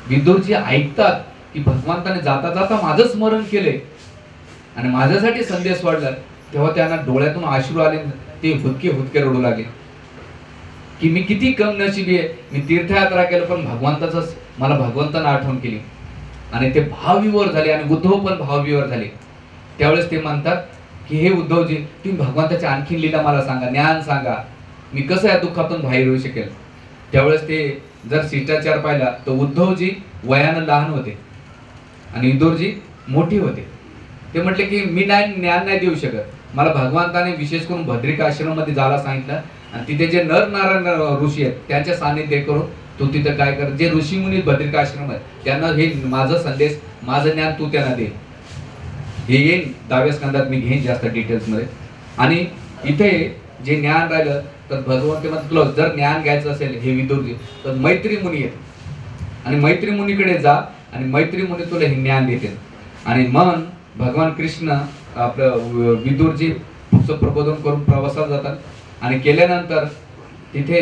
विदुरजी ऐकतात की भगवंताने जाता जाता माझं स्मरण केले आणि माझ्यासाठी संदेश वाढला, तेव्हा त्यांना डोळ्यातून अश्रू आले, ते हुदके रडू लागले की मी किती कम नशिबी आहे, मी तीर्थयात्रा केलं पण मला भगवंतानं आठवण केली. आणि ते भावविवर झाले आणि उद्धव पण भावविवर झाले. त्यावेळेस ते म्हणतात की हे उद्धवजी, तुम्ही भगवंताची आणखीन लीला मला सांगा, ज्ञान सांगा, मी कसं या दुःखातून बाहेर येऊ शकेल. त्यावेळेस ते जर शिष्टाचार पाहिला तर उद्धवजी वयानं लहान होते आणि विदुरजी मोठी होते. ते म्हटले की मी ज्ञान नाही देऊ शकत, मला भगवंताने विशेष करून भद्रिका आश्रममध्ये जायला सांगितलं आणि तिथे जे नरनारायण ऋषी आहेत त्यांच्या सानिध्य करून तू तिथं काय कर, जे ऋषी मुनी भद्रिका आश्रम आहेत त्यांना हे माझा संदेश, माझं ज्ञान तू त्यांना दे. हे येईन 10व्या स्कंदात, मी घेईन जास्त डिटेल्समध्ये. आणि इथे जे ज्ञान राहिलं तर भगवंत म्हणतात तुला जर ज्ञान घ्यायचं असेल हे विदुरजी, तर मैत्री मुनी आहेत आणि मैत्री मुनीकडे जा आणि मैत्री मुनी तुला हे ज्ञान देतील. आणि मग भगवान कृष्ण आपलं विदुरजी पुढचं प्रबोधन करून प्रवासात जातात आणि केल्यानंतर तिथे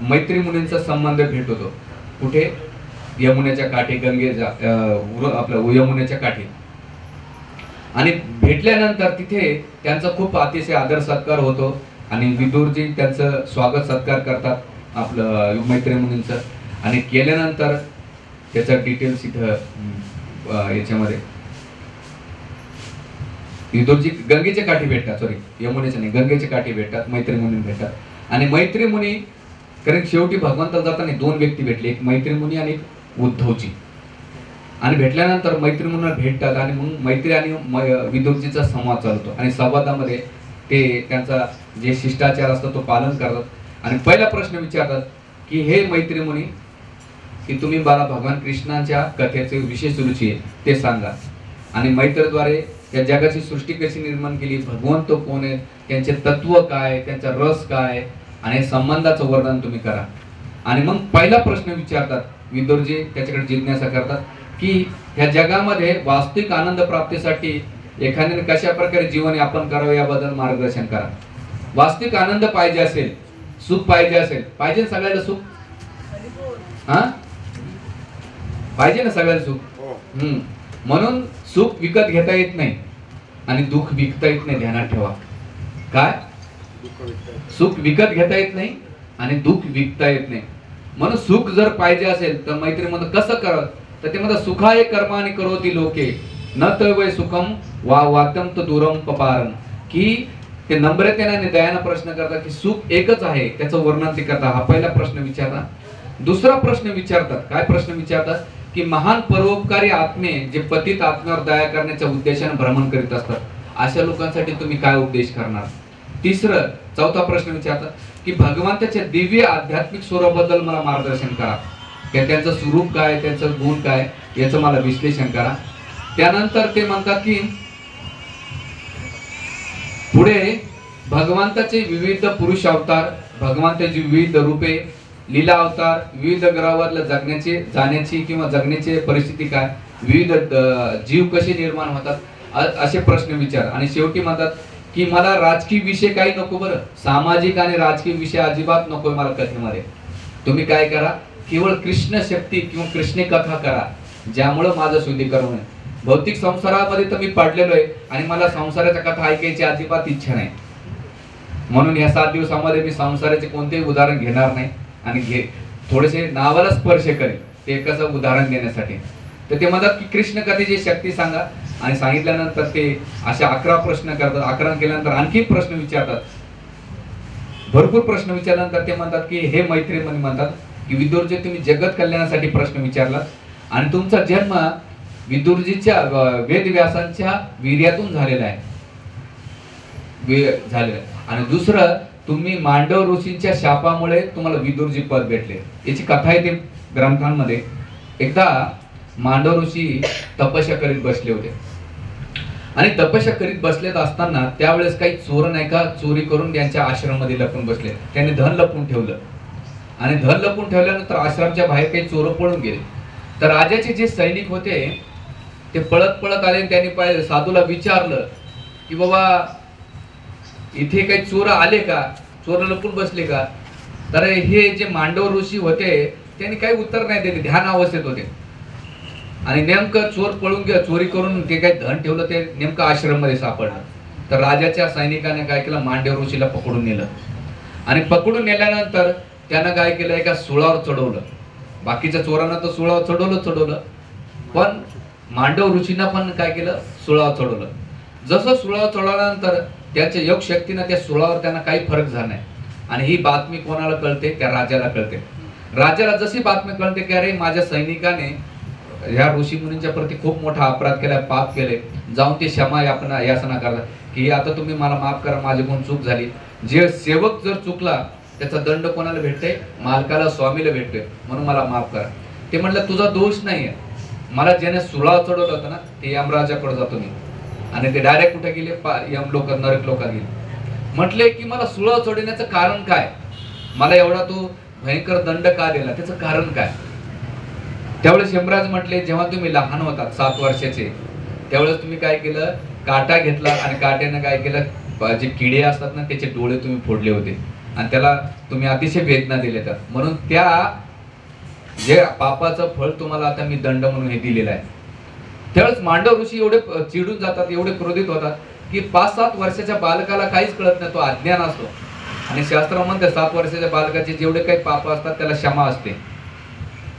मैत्री मुनींचा संबंध भेट होतो. कुठे? यमुनेच्या काठी, गंगेच्या आपलं यमुनेच्या काठी. आणि भेटल्यानंतर तिथे त्यांचा खूप अतिशय आदर सत्कार होतो आणि विदुरजी त्यांचं स्वागत सत्कार करतात आपलं मैत्री मुनींचं. आणि केल्यानंतर त्याचं डिटेल्स इथं याच्यामध्ये विदुरजी गंगेच्या काठी भेटतात, सॉरी यमुनेच्या नाही, गंगेच्या काठी भेटतात, मैत्री मुनी भेटतात. आणि मैत्री मुनी, कारण शेवटी भगवंताला जाताना 2 व्यक्ती भेटले, एक मैत्री मुनी आणि एक उद्धवजी. आणि भेटल्यानंतर मैत्री मुनीला भेटतात आणि मग मैत्री आणि विदुरजीचा संवाद चालतो आणि संवादामध्ये ते त्यांचा जे शिष्टाचार असतो तो पालन करतात. आणि पहिला प्रश्न विचारतात की हे मैत्री मुनी, की तुम्ही मला भगवान कृष्णाच्या कथेचे विशेष रुची आहे ते सांगा. आणि मैत्रीद्वारे या जगाची सृष्टी कशी निर्माण केली, भगवंत कोण आहे, त्यांचे तत्व काय, त्यांचा रस काय, आणि संबंधाचं वर्णन तुम्ही करा. आणि मग पहिला प्रश्न विचारतात विदुरजी, त्याच्याकडे जिज्ञासा करतात की ह्या जगामध्ये वास्तविक आनंद प्राप्तीसाठी एखाद्याने कशा प्रकारे जीवन यापन करावं याबद्दल मार्गदर्शन करा. वास्तविक आनंद पाहिजे असेल, सुख पाहिजे असेल, पाहिजे सगळ्याला सुख, हा पाहिजे ना सगळ्याला सुख. म्हणून सुख विकत घेता येत नाही आणि दुःख विकता येत नाही, ध्यानात ठेवा. काय? सुख विकत घेता येत नाही आणि दुःख विकता येत नाही. म्हणून सुख जर पाहिजे असेल तर मैत्री म्हणत कसं करत, तर ते म्हणतात सुखाय कर्माने करोती लोके न तवय सुखम वा वातम तो दूरम पपारम. की ते नम्रतेने आणि दयाने प्रश्न करतात की सुख एकच आहे, त्याचं वर्णन ते करतात. हा पहिला प्रश्न विचारतात. दुसरा प्रश्न विचारतात, काय प्रश्न विचारतात की महान परोपकारी आत्मे जे पतित आत्म्यावर दया करण्याच्या उद्देशाने भ्रमण करीत असतात, अशा लोकांसाठी तुम्ही काय उपदेश करणार. चौथा प्रश्न विचारतात की भगवंताच्या दिव्य आध्यात्मिक स्वरूपाबद्दल मला मार्गदर्शन करा, की त्यांचं स्वरूप काय, त्यांचं गुण काय, याचं मला विश्लेषण करा. त्यानंतर ते म्हणतात की पुढे भगवंताचे विविध पुरुष अवतार, भगवंताची विविध रूपे, लीला अवतार, विविध ग्रहावर जगण्याची जाण्याची किंवा जगण्याची परिस्थिती काय, विविध जीव कसे निर्माण होतात, असे प्रश्न विचार. आणि शेवटी म्हणतात की मला राजकीय विषय काही नको, बरं सामाजिक आणि राजकीय विषय अजिबात नको मला कथेमध्ये. तुम्ही काय करा, केवळ कृष्ण शक्ती किंवा कृष्ण कथा करा, ज्यामुळे माझं शुद्धीकरण होईल. भौतिक संसारामध्ये तर मी पडलेलो आहे आणि मला संसाराच्या कथा ऐकायची अजिबात इच्छा नाही. म्हणून या 7 दिवसामध्ये मी संसाराचे कोणतेही उदाहरण घेणार नाही आणि थोडेसे नावाला स्पर्श करेल ते एकाच उदाहरण देण्यासाठी. तर ते म्हणतात की कृष्ण कथेची शक्ती सांगा. आणि सांगितल्यानंतर ते असे 11 प्रश्न करतात. 11 केल्यानंतर आणखी प्रश्न विचारतात, भरपूर प्रश्न विचारल्यानंतर ते म्हणतात की हे मैत्री मुनी म्हणतात की विदुरजी तुम्ही जगत कल्याणासाठी प्रश्न विचारला आणि तुमचा जन्म विदुरजीच्या वेदव्यासांच्या वीर्यातून झालेला आहे. आणि दुसरं तुम्ही मांडव ऋषींच्या शापामुळे तुम्हाला विदुरजी पद भेटले. याची कथा आहे ते ग्रंथांमध्ये. एकदा मांडव ऋषी तपस्या करीत बसले होते आणि तपस्या करीत बसलेत असताना त्यावेळेस काही चोर नाही का चोरी करून त्यांच्या आश्रमामध्ये लपून बसले. त्यांनी धन लपून ठेवलं आणि धन लपून ठेवल्यानंतर आश्रमच्या बाहेर काही चोर पळून गेले. तर राजाचे जे सैनिक होते ते पळत पळत आले. त्यांनी पाहिलं, साधूला विचारलं की बाबा इथे काही चोर आले का, चोर लपून बसले का. तर हे जे मांडव ऋषी होते त्यांनी काही उत्तर नाही दिले, ध्यान अवस्थेत होते. आणि नेमकं चोर पळून गेला, चोरी करून ते काही धन ठेवलं ते नेमकं आश्रम मध्ये सापडलं. तर राजाच्या सैनिकाने काय केलं, मांडव ऋषीला पकडून नेलं आणि पकडून नेल्यानंतर त्यानं काय केलं, एका सुळावर चढवलं. बाकीच्या चोरांना तर सुळावर चढवलं, पण मांडव ऋषींना पण काय केलं, सुळावर चढवलं. जसं सुळावर चढवल्यानंतर त्याच्या योग शक्तीनं त्या सुळावर त्यांना काही फरक झाला नाही. आणि ही बातमी कोणाला कळते, त्या राजाला कळते. राजाला जशी बातमी कळते की अरे माझ्या सैनिकाने ह्या ऋषी मुनींच्या प्रती खूप मोठा अपराध केलाय, पाप केले, जाऊन ते क्षमा याचना करतात की आता तुम्ही मला माफ करा, माझ्याकडून चूक झाली. जे सेवक जर चुकला त्याचा दंड कोणाला भेटते, मालकाला, स्वामीला भेटतोय, म्हणून मला माफ करा. ते म्हटलं तुझा दोष नाहीये, मला ज्याने सुळावर चढवलं होतं ना ते यमराजाकडे जातो मी आणि ते डायरेक्ट कुठे गेले, यम लोक नरक लोकात गेले. म्हटले की मला सुळा चढवण्याचं कारण काय, मला एवढा तो भयंकर दंड का दिला, त्याचं कारण काय. त्यावेळेस यमराज म्हटले, जेव्हा तुम्ही लहान होतात 7 वर्षाचे त्यावेळेस तुम्ही काय केलं, काटा घेतला आणि काट्यानं काय केलं, जे किडे असतात ना त्याचे डोळे तुम्ही फोडले होते आणि त्याला तुम्ही अतिशय वेदना दिले. तर म्हणून त्या जे पापाचं फळ तुम्हाला आता मी दंड म्हणून हे दिलेलं आहे. त्यावेळेस मांडव ऋषी एवढे चिडून जातात, एवढे क्रोधित होतात की 5-7 वर्षाच्या बालकाला काहीच कळत नाही, तो अज्ञान असतो. आणि शास्त्र म्हणते 7 वर्षाच्या बालकाचे जेवढे काही पाप असतात त्याला क्षमा असते.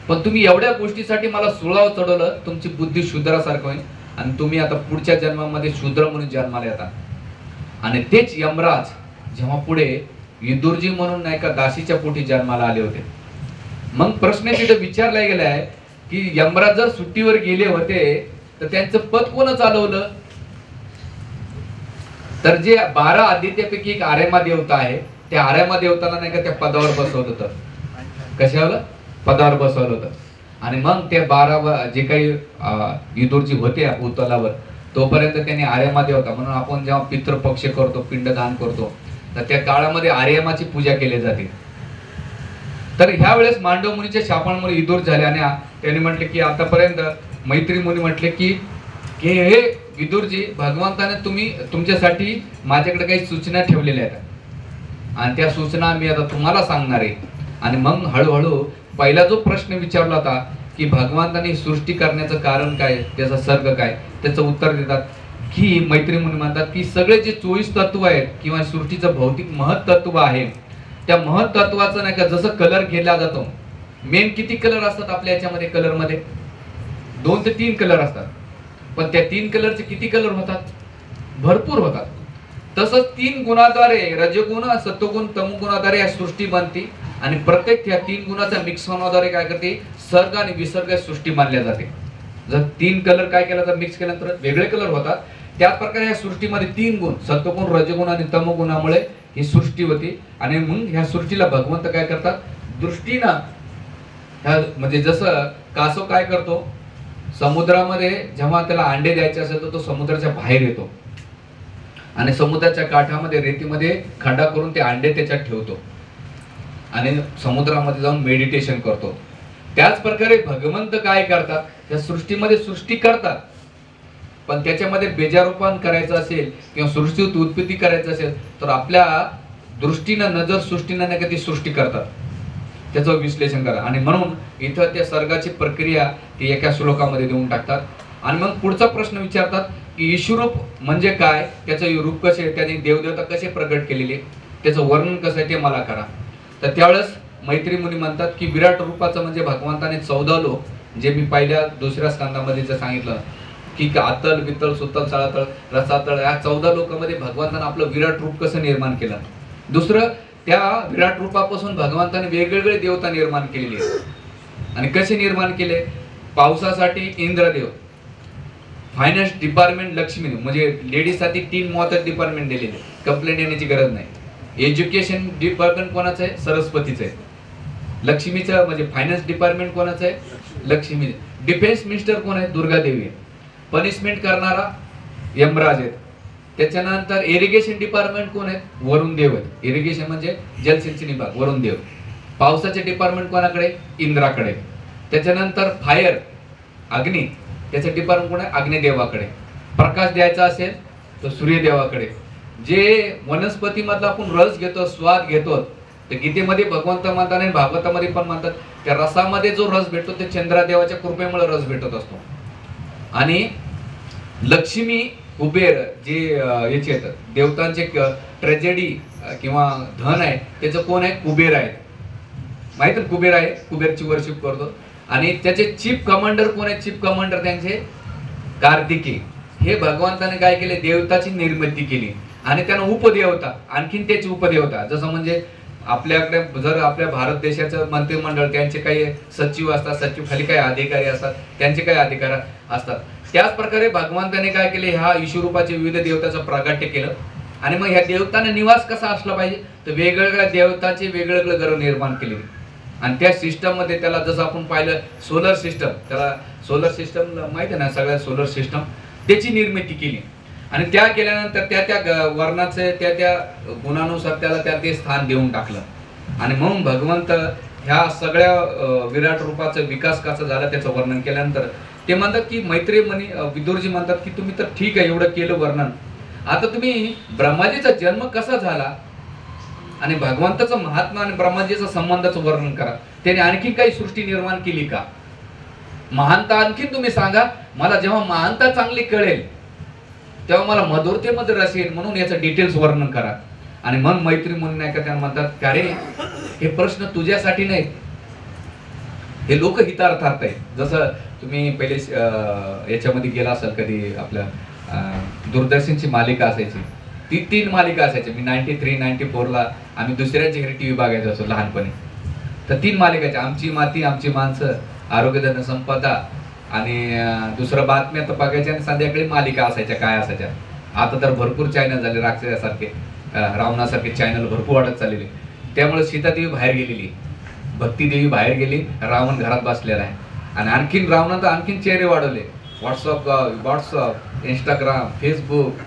पण तुम्ही एवढ्या गोष्टीसाठी मला सुळाव चढवलं, तुमची बुद्धी शूद्रासारखं होईल आणि तुम्ही आता पुढच्या जन्मामध्ये शूद्र म्हणून जन्माला येतात. आणि तेच यमराज जेव्हा पुढे विदुरजी म्हणून नाही का दासीच्या पोटी जन्माला आले होते. मग प्रश्न तिथे विचारला गेलाय की यमराज जर सुट्टीवर गेले होते तर त्यांचं पद कोण चालवलं. तर जे 12 आदित्यपैकी एक आर्यमा देवता आहे, त्या आर्यमा देवताला नाही का त्या पदावर बसवलं होतं. कशावर पदावर बसवलं होतं. आणि मग ते 12 जे काही विदुरजी होते भूतलावर तोपर्यंत त्यांनी आर्यमा देवता म्हणून आपण जेव्हा पितृपक्ष करतो, पिंडदान करतो, तर त्या काळामध्ये आर्यमाची पूजा केली जाते. तर ह्या वेळेस मांडव मुनीच्या शापामुळे विदुर झाले आणि त्यांनी म्हटले की आतापर्यंत मैत्री मुनी म्हटले की हे विदुरजी, भगवंताने तुम्ही तुमच्यासाठी माझ्याकडे काही सूचना ठेवलेल्या आहेत आणि त्या सूचना मी आता तुम्हाला सांगणार आहे. आणि मग हळूहळू पहिला जो प्रश्न विचारला होता की भगवंताने सृष्टी करण्याचं कारण काय, त्याचा सर्ग काय, त्याचं उत्तर देतात की मैत्री मुनी म्हणतात की सगळे जे 24 तत्व आहेत किंवा सृष्टीचं भौतिक महत्त्व आहे, त्या महत्त्वाचं नाही का जसं कलर केला जातो, मेन किती कलर असतात आपल्या याच्यामध्ये, कलर मध्ये 2 ते 3 कलर असतात. पण त्या 3 कलरचे किती कलर होतात, भरपूर होतात. तसंच 3 गुणाद्वारे, रजगुण, सत्वगुण, तमगुणाद्वारे या सृष्टी बनते आणि प्रत्येक त्या 3 गुणाचा मिक्स होण्याद्वारे काय करते, सर्ग आणि विसर्ग सृष्टी मानल्या जाते. जर 3 कलर काय केलं तर मिक्स केल्यानंतर वेगळे कलर होतात. त्याच प्रकारे या सृष्टीमध्ये 3 गुण, सत्वगुण, रजगुण आणि तमगुणामुळे ही सृष्टी होती. आणि मग ह्या सृष्टीला भगवंत काय करतात, दृष्टीनं, म्हणजे जसं कासव काय करतो, समुद्रामध्ये जेव्हा त्याला अंडे द्यायचे असेल तर तो समुद्राच्या बाहेर येतो आणि समुद्राच्या काठामध्ये रेतीमध्ये खड्डा करून ते अंडे त्याच्यात ठेवतो आणि समुद्रामध्ये जाऊन मेडिटेशन करतो. त्याच प्रकारे भगवंत काय करतात, त्या सृष्टीमध्ये सृष्टी करतात, पण त्याच्यामध्ये बेजारोपण करायचं असेल किंवा सृष्टीत उत्पत्ती करायचं असेल तर आपल्या दृष्टीनं, नजर सृष्टीनं नाही का ती सृष्टी करतात, त्याचं विश्लेषण करा. आणि म्हणून इथं त्या सर्गाची प्रक्रिया ती एका श्लोकामध्ये देऊन टाकतात. आणि मग पुढचा प्रश्न विचारतात की ईश्वरूप म्हणजे काय, त्याचं रूप कसे, त्याने देवदेवता कसे प्रगट केलेले, त्याचं वर्णन कसं आहे ते मला करा. तर त्यावेळेस मैत्री मुनी म्हणतात की विराट रूपाचं म्हणजे भगवंताने 14 लोक, जे मी पहिल्या 2ऱ्या स्कंदामध्ये जे सांगितलं की अतल, वितल, सुतल, तळातळ, रसातळ, या 14 लोकांमध्ये भगवंताने आपलं विराट रूप कसं निर्माण केलं. दुसरं, त्या विराट रूपापासून भगवंताने वेगवेगळे देवता निर्माण केलेले आहेत आणि कसे निर्माण केले. पावसासाठी इंद्रदेव, फायनान्स डिपार्टमेंट लक्ष्मी, म्हणजे लेडीजसाठी 3 महत्त्वाचे डिपार्टमेंट दिलेले, कंप्लेंट येण्याची गरज नाही. एज्युकेशन डिपार्टमेंट कोणाचं आहे, सरस्वतीचं आहे. लक्ष्मीचं म्हणजे फायनान्स डिपार्टमेंट कोणाचं आहे, लक्ष्मी. डिफेन्स मिनिस्टर कोण आहे, दुर्गा देवी आहे. पनिशमेंट करणारा यमराज आहेत. त्याच्यानंतर इरिगेशन डिपार्टमेंट कोण आहेत, वरुण देव आहेत. इरिगेशन म्हणजे जलसिंचन विभाग, वरुण देव. पावसाचे डिपार्टमेंट कोणाकडे, इंद्राकडे. त्याच्यानंतर फायर, अग्नी, त्याचं डिपार्टमेंट कोण आहे, अग्निदेवाकडे. प्रकाश द्यायचा असेल तर सूर्यदेवाकडे. जे वनस्पतीमधला आपण रस घेतो, स्वाद घेतो, तर गीतेमध्ये भगवंत म्हणतात आणि भागवतामध्ये पण म्हणतात, त्या रसामध्ये जो रस भेटतो ते चंद्रदेवाच्या कृपेमुळे रस भेटत असतो. आणि लक्ष्मी, कुबेर, जे याचे आहेत देवतांचे ट्रेजेडी किंवा धन आहे त्याचं कोण आहे, कुबेर आहे. माहिती आहे कुबेर आहे, कुबेरची वर्शिप करतो. आणि त्याचे चीफ कमांडर कोण आहे, चीफ कमांडर त्यांचे कार्तिकी. हे भगवंताने काय केले, देवताची निर्मिती केली आणि त्यांना उपदेवता, आणखीन त्याची उपदेवता. जसं म्हणजे आपल्याकडे जर आपल्या भारत देशाचं मंत्रिमंडळ, त्यांचे काही सचिव असतात, सचिव खाली काही अधिकारी असतात, त्यांचे काही अधिकार असतात. त्याच प्रकारे भगवंताने काय केले, ह्या ईश्वरूपाचे विविध देवताचं प्रागट्य केलं. आणि मग ह्या देवतांना निवास कसा असला पाहिजे, तर वेगवेगळ्या देवताचे वेगवेगळे ग्रह निर्माण केले. आणि त्या सिस्टम मध्ये त्याला जसं आपण पाहिलं सोलर सिस्टम, त्याला सोलर सिस्टम माहिती आहे ना, सगळ्या सोलर सिस्टम त्याची निर्मिती केली. आणि त्या केल्यानंतर त्या वर्णाचे त्या गुणानुसार त्याला ते स्थान देऊन टाकलं. आणि मग भगवंत ह्या सगळ्या विराट रूपाचा विकास कसा झाला त्याचं वर्णन केल्यानंतर ते म्हणतात की मैत्रेय मुनी विदुरजी म्हणतात की तुम्ही तर ठीक आहे एवढं केलं वर्णन, आता तुम्ही ब्रह्माजीचा जन्म कसा झाला आणि भगवंताचं महात्मा आणि ब्रह्माजीचा संबंधाचं वर्णन करा. त्याने आणखी काही सृष्टी निर्माण केली का, महानता आणखी तुम्ही सांगा. मला जेव्हा महानता चांगली कळेल तेव्हा मला मधुरतेमध्ये रस येईल, म्हणून याचं डिटेल्स वर्णन करा. आणि मग मैत्री मुनी नाही का त्यांना म्हणतात का रे हे प्रश्न तुझ्यासाठी नाहीत, हे लोक हितार्थार्थ आहे. जसं तुम्ही पहिले याच्यामध्ये गेला असाल कधी, आपल्या दूरदर्शनची मालिका असायची, ती 3 मालिका असायची. मी 93, 94ला आम्ही दुसऱ्याच्या घरी टीव्ही बघायचो असो लहानपणी. तर 3 मालिकाच्या, आमची माती आमची माणसं, आरोग्यधन संपदा आणि दुसरं बातम्या तर बघायच्या आणि संध्याकाळी मालिका असायच्या काय असायच्या. आता तर भरपूर चॅनल झाले, राक्षसासारखे रावणासारखे चॅनल भरपूर वाढत चाललेले. त्यामुळे सीतादेवी बाहेर गेलेली, भक्तीदेवी बाहेर गेली, रावण घरात बसलेला आहे. आणि आणखीन रावणात आणखीन चेहरे वाढवले, व्हॉट्सअप, इंस्टाग्राम, फेसबुक,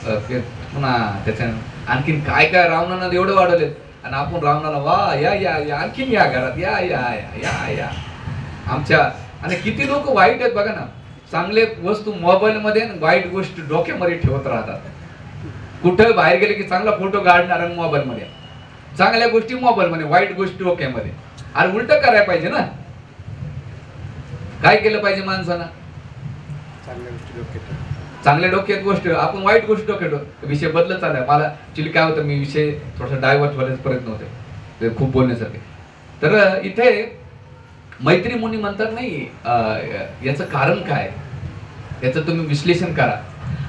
पुन्हा त्याच्या आणखीन काय काय रावणानं एवढं वाढवले. आणि आपण रावणाला वा या या या आणखीन या घरात या या या या आमच्या. आणि किती लोक वाईट आहेत बघा ना, चांगले वस्तू मोबाईल मध्ये, वाईट गोष्टी डोक्यामध्ये ठेवत राहतात. कुठं बाहेर गेले की चांगला फोटो काढणार आणि मोबाईल मध्ये, चांगल्या गोष्टी मोबाईल मध्ये, वाईट गोष्टी डोक्यामध्ये. अरे उलट करायला पाहिजे ना, काय केलं पाहिजे माणसानं, चांगल्या डोक्यात गोष्ट, आपण वाईट गोष्ट डोक्यात. विषय बदलत चाललाय मला ऍक्च्युली काय होतं, मी विषय थोडासा डायव्हर्ट होण्याचा प्रयत्न होते, ते खूप बोलण्यासारखे. तर इथे मैत्री मुनी म्हणतात नाही याचं कारण काय, याचं तुम्ही विश्लेषण करा.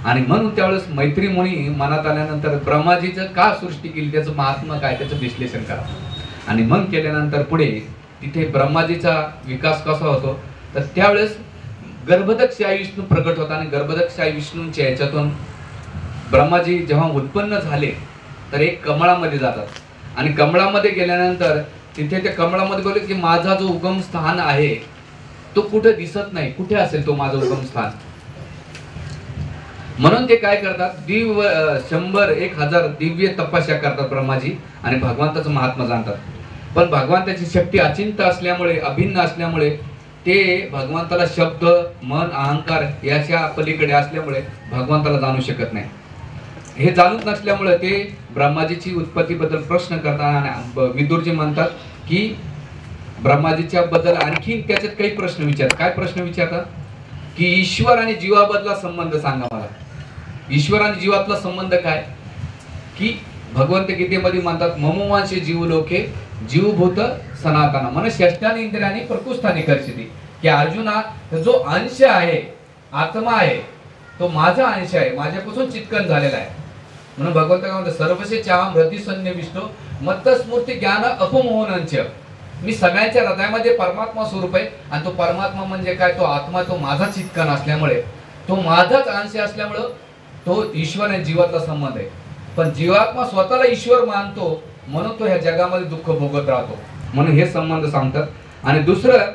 आणि म्हणून त्यावेळेस मैत्री मुनी मनात आल्यानंतर ब्रह्माजीचं का सृष्टी केली, त्याचं महात्मा काय, त्याचं विश्लेषण करा. आणि मग केल्यानंतर पुढे तिथे ब्रह्माजीचा विकास कसा होतो, तर त्यावेळेस गर्भदक्ष आई विष्णू प्रकट होता. आणि गर्भदक्ष आई विष्णूंच्या याच्यातून ब्रह्माजी जेव्हा उत्पन्न झाले तर एक कमळामध्ये जातात. आणि कमळामध्ये गेल्यानंतर तिथे त्या कमळामध्ये बोलले की माझा जो उगम स्थान आहे तो कुठे दिसत नाही, कुठे असेल तो माझं उगम स्थान. म्हणून ते काय करतात, 100-1000 दिव्य तपस्या करतात ब्रह्माजी आणि भगवंताचं महात्मा जाणतात. पण भगवंताची शक्ती अचिंत्य असल्यामुळे, अभिन्न असल्यामुळे ते भगवंताला शब्द, मन, अहंकार याच्या पलीकडे असल्यामुळे भगवंताला जाणू शकत नाही. हे जाणून नसल्यामुळे ते ब्रह्माजीची उत्पत्तीबद्दल प्रश्न करतात. आणि विदुरजी म्हणतात की ब्रह्माजीच्या बद्दल आणखी त्याच्यात काही प्रश्न विचारतात. काय प्रश्न विचारतात की ईश्वर आणि जीवाबद्दला संबंध सांगा मला. ईश्वर आणि जीवातला संबंध काय, की भगवंत गीतेमध्ये म्हणतात ममोवांशी जीवलोके जीवभूत सनातन मन षष्ठानी इंद्रियानी प्रकृष्ठानी कर्षिती. की अर्जुना जो अंश आहे, आत्मा आहे, तो माझा अंश आहे, माझ्यापासून चित्कन झालेला आहे. म्हणून भगवंत काय म्हणतात, सर्वसे चाहम हृदय सन्निविष्टो मत्त स्मृती ज्ञान अपमोहनंच. मी सगळ्यांच्या हृदयामध्ये परमात्मा स्वरूप आहे. आणि तो परमात्मा म्हणजे काय, तो आत्मा, तो माझा चित्कन असल्यामुळे, तो माझाच अंश असल्यामुळे तो ईश्वर आणि जीवातला संबंध आहे. पण जीवात्मा स्वतःला ईश्वर मानतो म्हणून तो ह्या जगामध्ये दुःख भोगत राहतो. म्हणून हे संबंध सांगतात. आणि दुसरं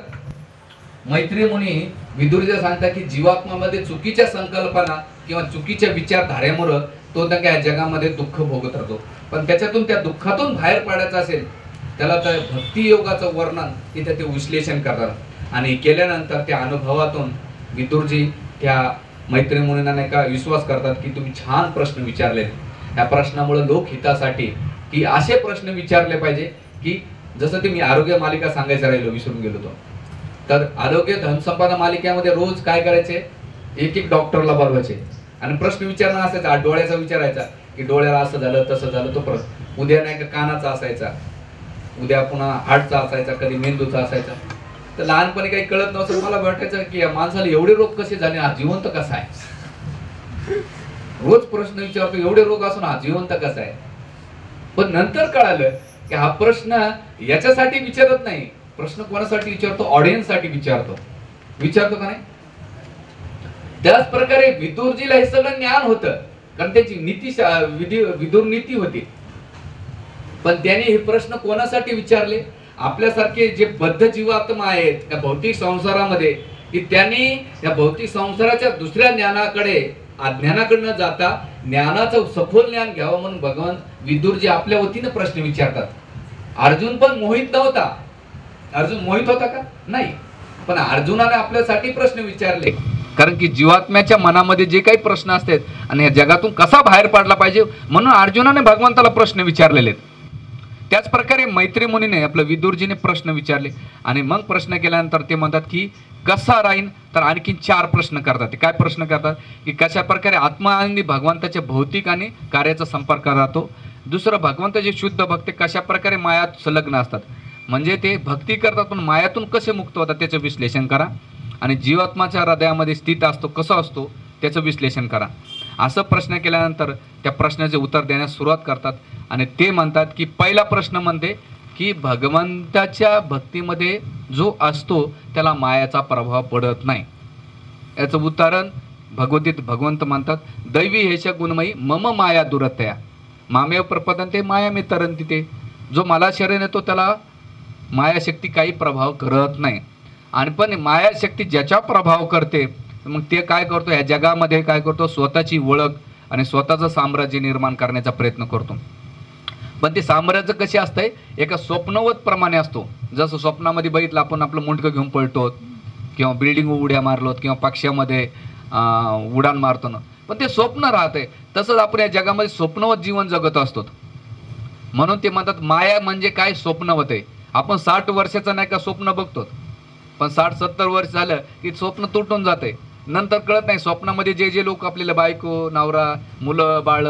मैत्री मुनी विदुरजी सांगतात की जीवात्मामध्ये चुकीच्या संकल्पना किंवा चुकीच्या विचारधारेमुळे तो त्या जगामध्ये दुःख भोगत राहतो. पण त्याच्यातून, त्या दुःखातून बाहेर पडायचं असेल त्याला तर भक्ती योगाचं वर्णन तिथे ते विश्लेषण करतात. आणि केल्यानंतर त्या अनुभवातून विदुरजी त्या मैत्री मुनींना नाही का विश्वास करतात की तुम्ही छान प्रश्न विचारले. या प्रश्नामुळे लोकहितासाठी की असे प्रश्न विचारले पाहिजे की जसं ते मी आरोग्य मालिका सांगायचं राहिलो, विसरून गेलो तो. तर आरोग्य धनसंपदा मालिकेमध्ये रोज काय करायचे, एक डॉक्टरला बोलवायचे आणि प्रश्न विचारणं असायचा. डोळ्याचा विचारायचा की डोळ्याला असं झालं तसं झालं, तो प्रश्न. उद्या नाही का कानाचा असायचा, उद्या पुन्हा हार्टचा असायचा, कधी मेंदूचा असायचा. तर लहानपणी काही कळत नव्हतं. मला वाटायचं की या माणसाला एवढे रोग कसे झाले, हा जिवंत कसा आहे. रोज प्रश्न विचारतो, एवढे रोग असून हा जिवंत कसा आहे. पण नंतर कळालं की हा प्रश्न याच्यासाठी विचारत नाही, प्रश्न कोणासाठी विचारतो, ऑडियन्स साठी विचारतो का नाही. त्याच प्रकारे विदुरजीला हे सगळं ज्ञान होतं, कारण त्याची नीती विदुर नीती होती. पण त्याने हे प्रश्न कोणासाठी विचारले, आपल्यासारखे जे बद्ध जीवात्मा आहेत त्या भौतिक संसारामध्ये, की त्यांनी या भौतिक संसाराच्या दुसऱ्या ज्ञानाकडे अज्ञानाकडनं जाता ज्ञानाचं सखोल ज्ञान घ्यावं म्हणून भगवान विदुरजी आपल्या वतीनं प्रश्न विचारतात. अर्जुन पण मोहित नव्हता. अर्जुन मोहित होता का? नाही. पण अर्जुनाने आपल्यासाठी प्रश्न विचारले, कारण की जीवात्म्याच्या मनामध्ये जे काही प्रश्न असतात आणि या जगातून कसा बाहेर पडला पाहिजे म्हणून अर्जुनाने भगवंताला प्रश्न विचारलेले आहेत. त्याच प्रकारे मैत्री मुनीने आपलं विदुरजीने प्रश्न विचारले आणि मग प्रश्न केल्यानंतर ते म्हणतात की कसा राहीन, तर आणखी 4 प्रश्न करतात. ते काय प्रश्न करतात की कशा प्रकारे आत्मा आणि भगवंताच्या भौतिक आणि कार्याचा संपर्क राहतो. दुसरं, भगवंताचे शुद्ध भक्त कशा प्रकारे मायात संलग्न असतात, म्हणजे ते भक्ती करतात पण मायातून कसे मुक्त होतात त्याचं विश्लेषण करा. आणि जीवात्माच्या हृदयामध्ये स्थित असतो कसा असतो त्याचं विश्लेषण करा. असं प्रश्न केल्यानंतर त्या प्रश्नाचे उत्तर देण्यास सुरुवात करतात आणि ते म्हणतात की पहिला प्रश्न म्हणते की भगवंताच्या भक्तीमध्ये जो असतो त्याला मायाचा प्रभाव पडत नाही. याचं उदाहरण भगवतीत भगवंत म्हणतात, दैवी हेच गुणमयी मम माया दुरतया मामेव प्रपदन्ते माया मे तरंती. ते जो मला शरण येतो त्याला मायाशक्ती काही प्रभाव करत नाही. आणि पण मायाशक्ती ज्याच्या प्रभाव करते मग ते काय करतो, या जगामध्ये काय करतो, स्वतःची ओळख आणि स्वतःचं साम्राज्य निर्माण करण्याचा प्रयत्न करतो. पण ते साम्राज्य कसे असतंय, एका स्वप्नवत प्रमाणे असतो. जसं स्वप्नामध्ये बघितलं आपण आपलं मुंडकं घेऊन पळतो किंवा बिल्डिंग उड्या मारलोत किंवा पक्षामध्ये उडान मारतो ना, पण ते स्वप्न राहतंय. तसंच आपण या जगामध्ये स्वप्नवत जीवन जगत असतो. म्हणून ते म्हणतात माया म्हणजे काय, स्वप्नवत आहे. आपण 60 वर्षाचं नाही का स्वप्न बघतो, पण 60-70 वर्ष झालं की स्वप्न तुटून जाते. नंतर कळत नाही स्वप्नामध्ये जे जे लोक आपल्याला बायको नवरा मुलं बाळ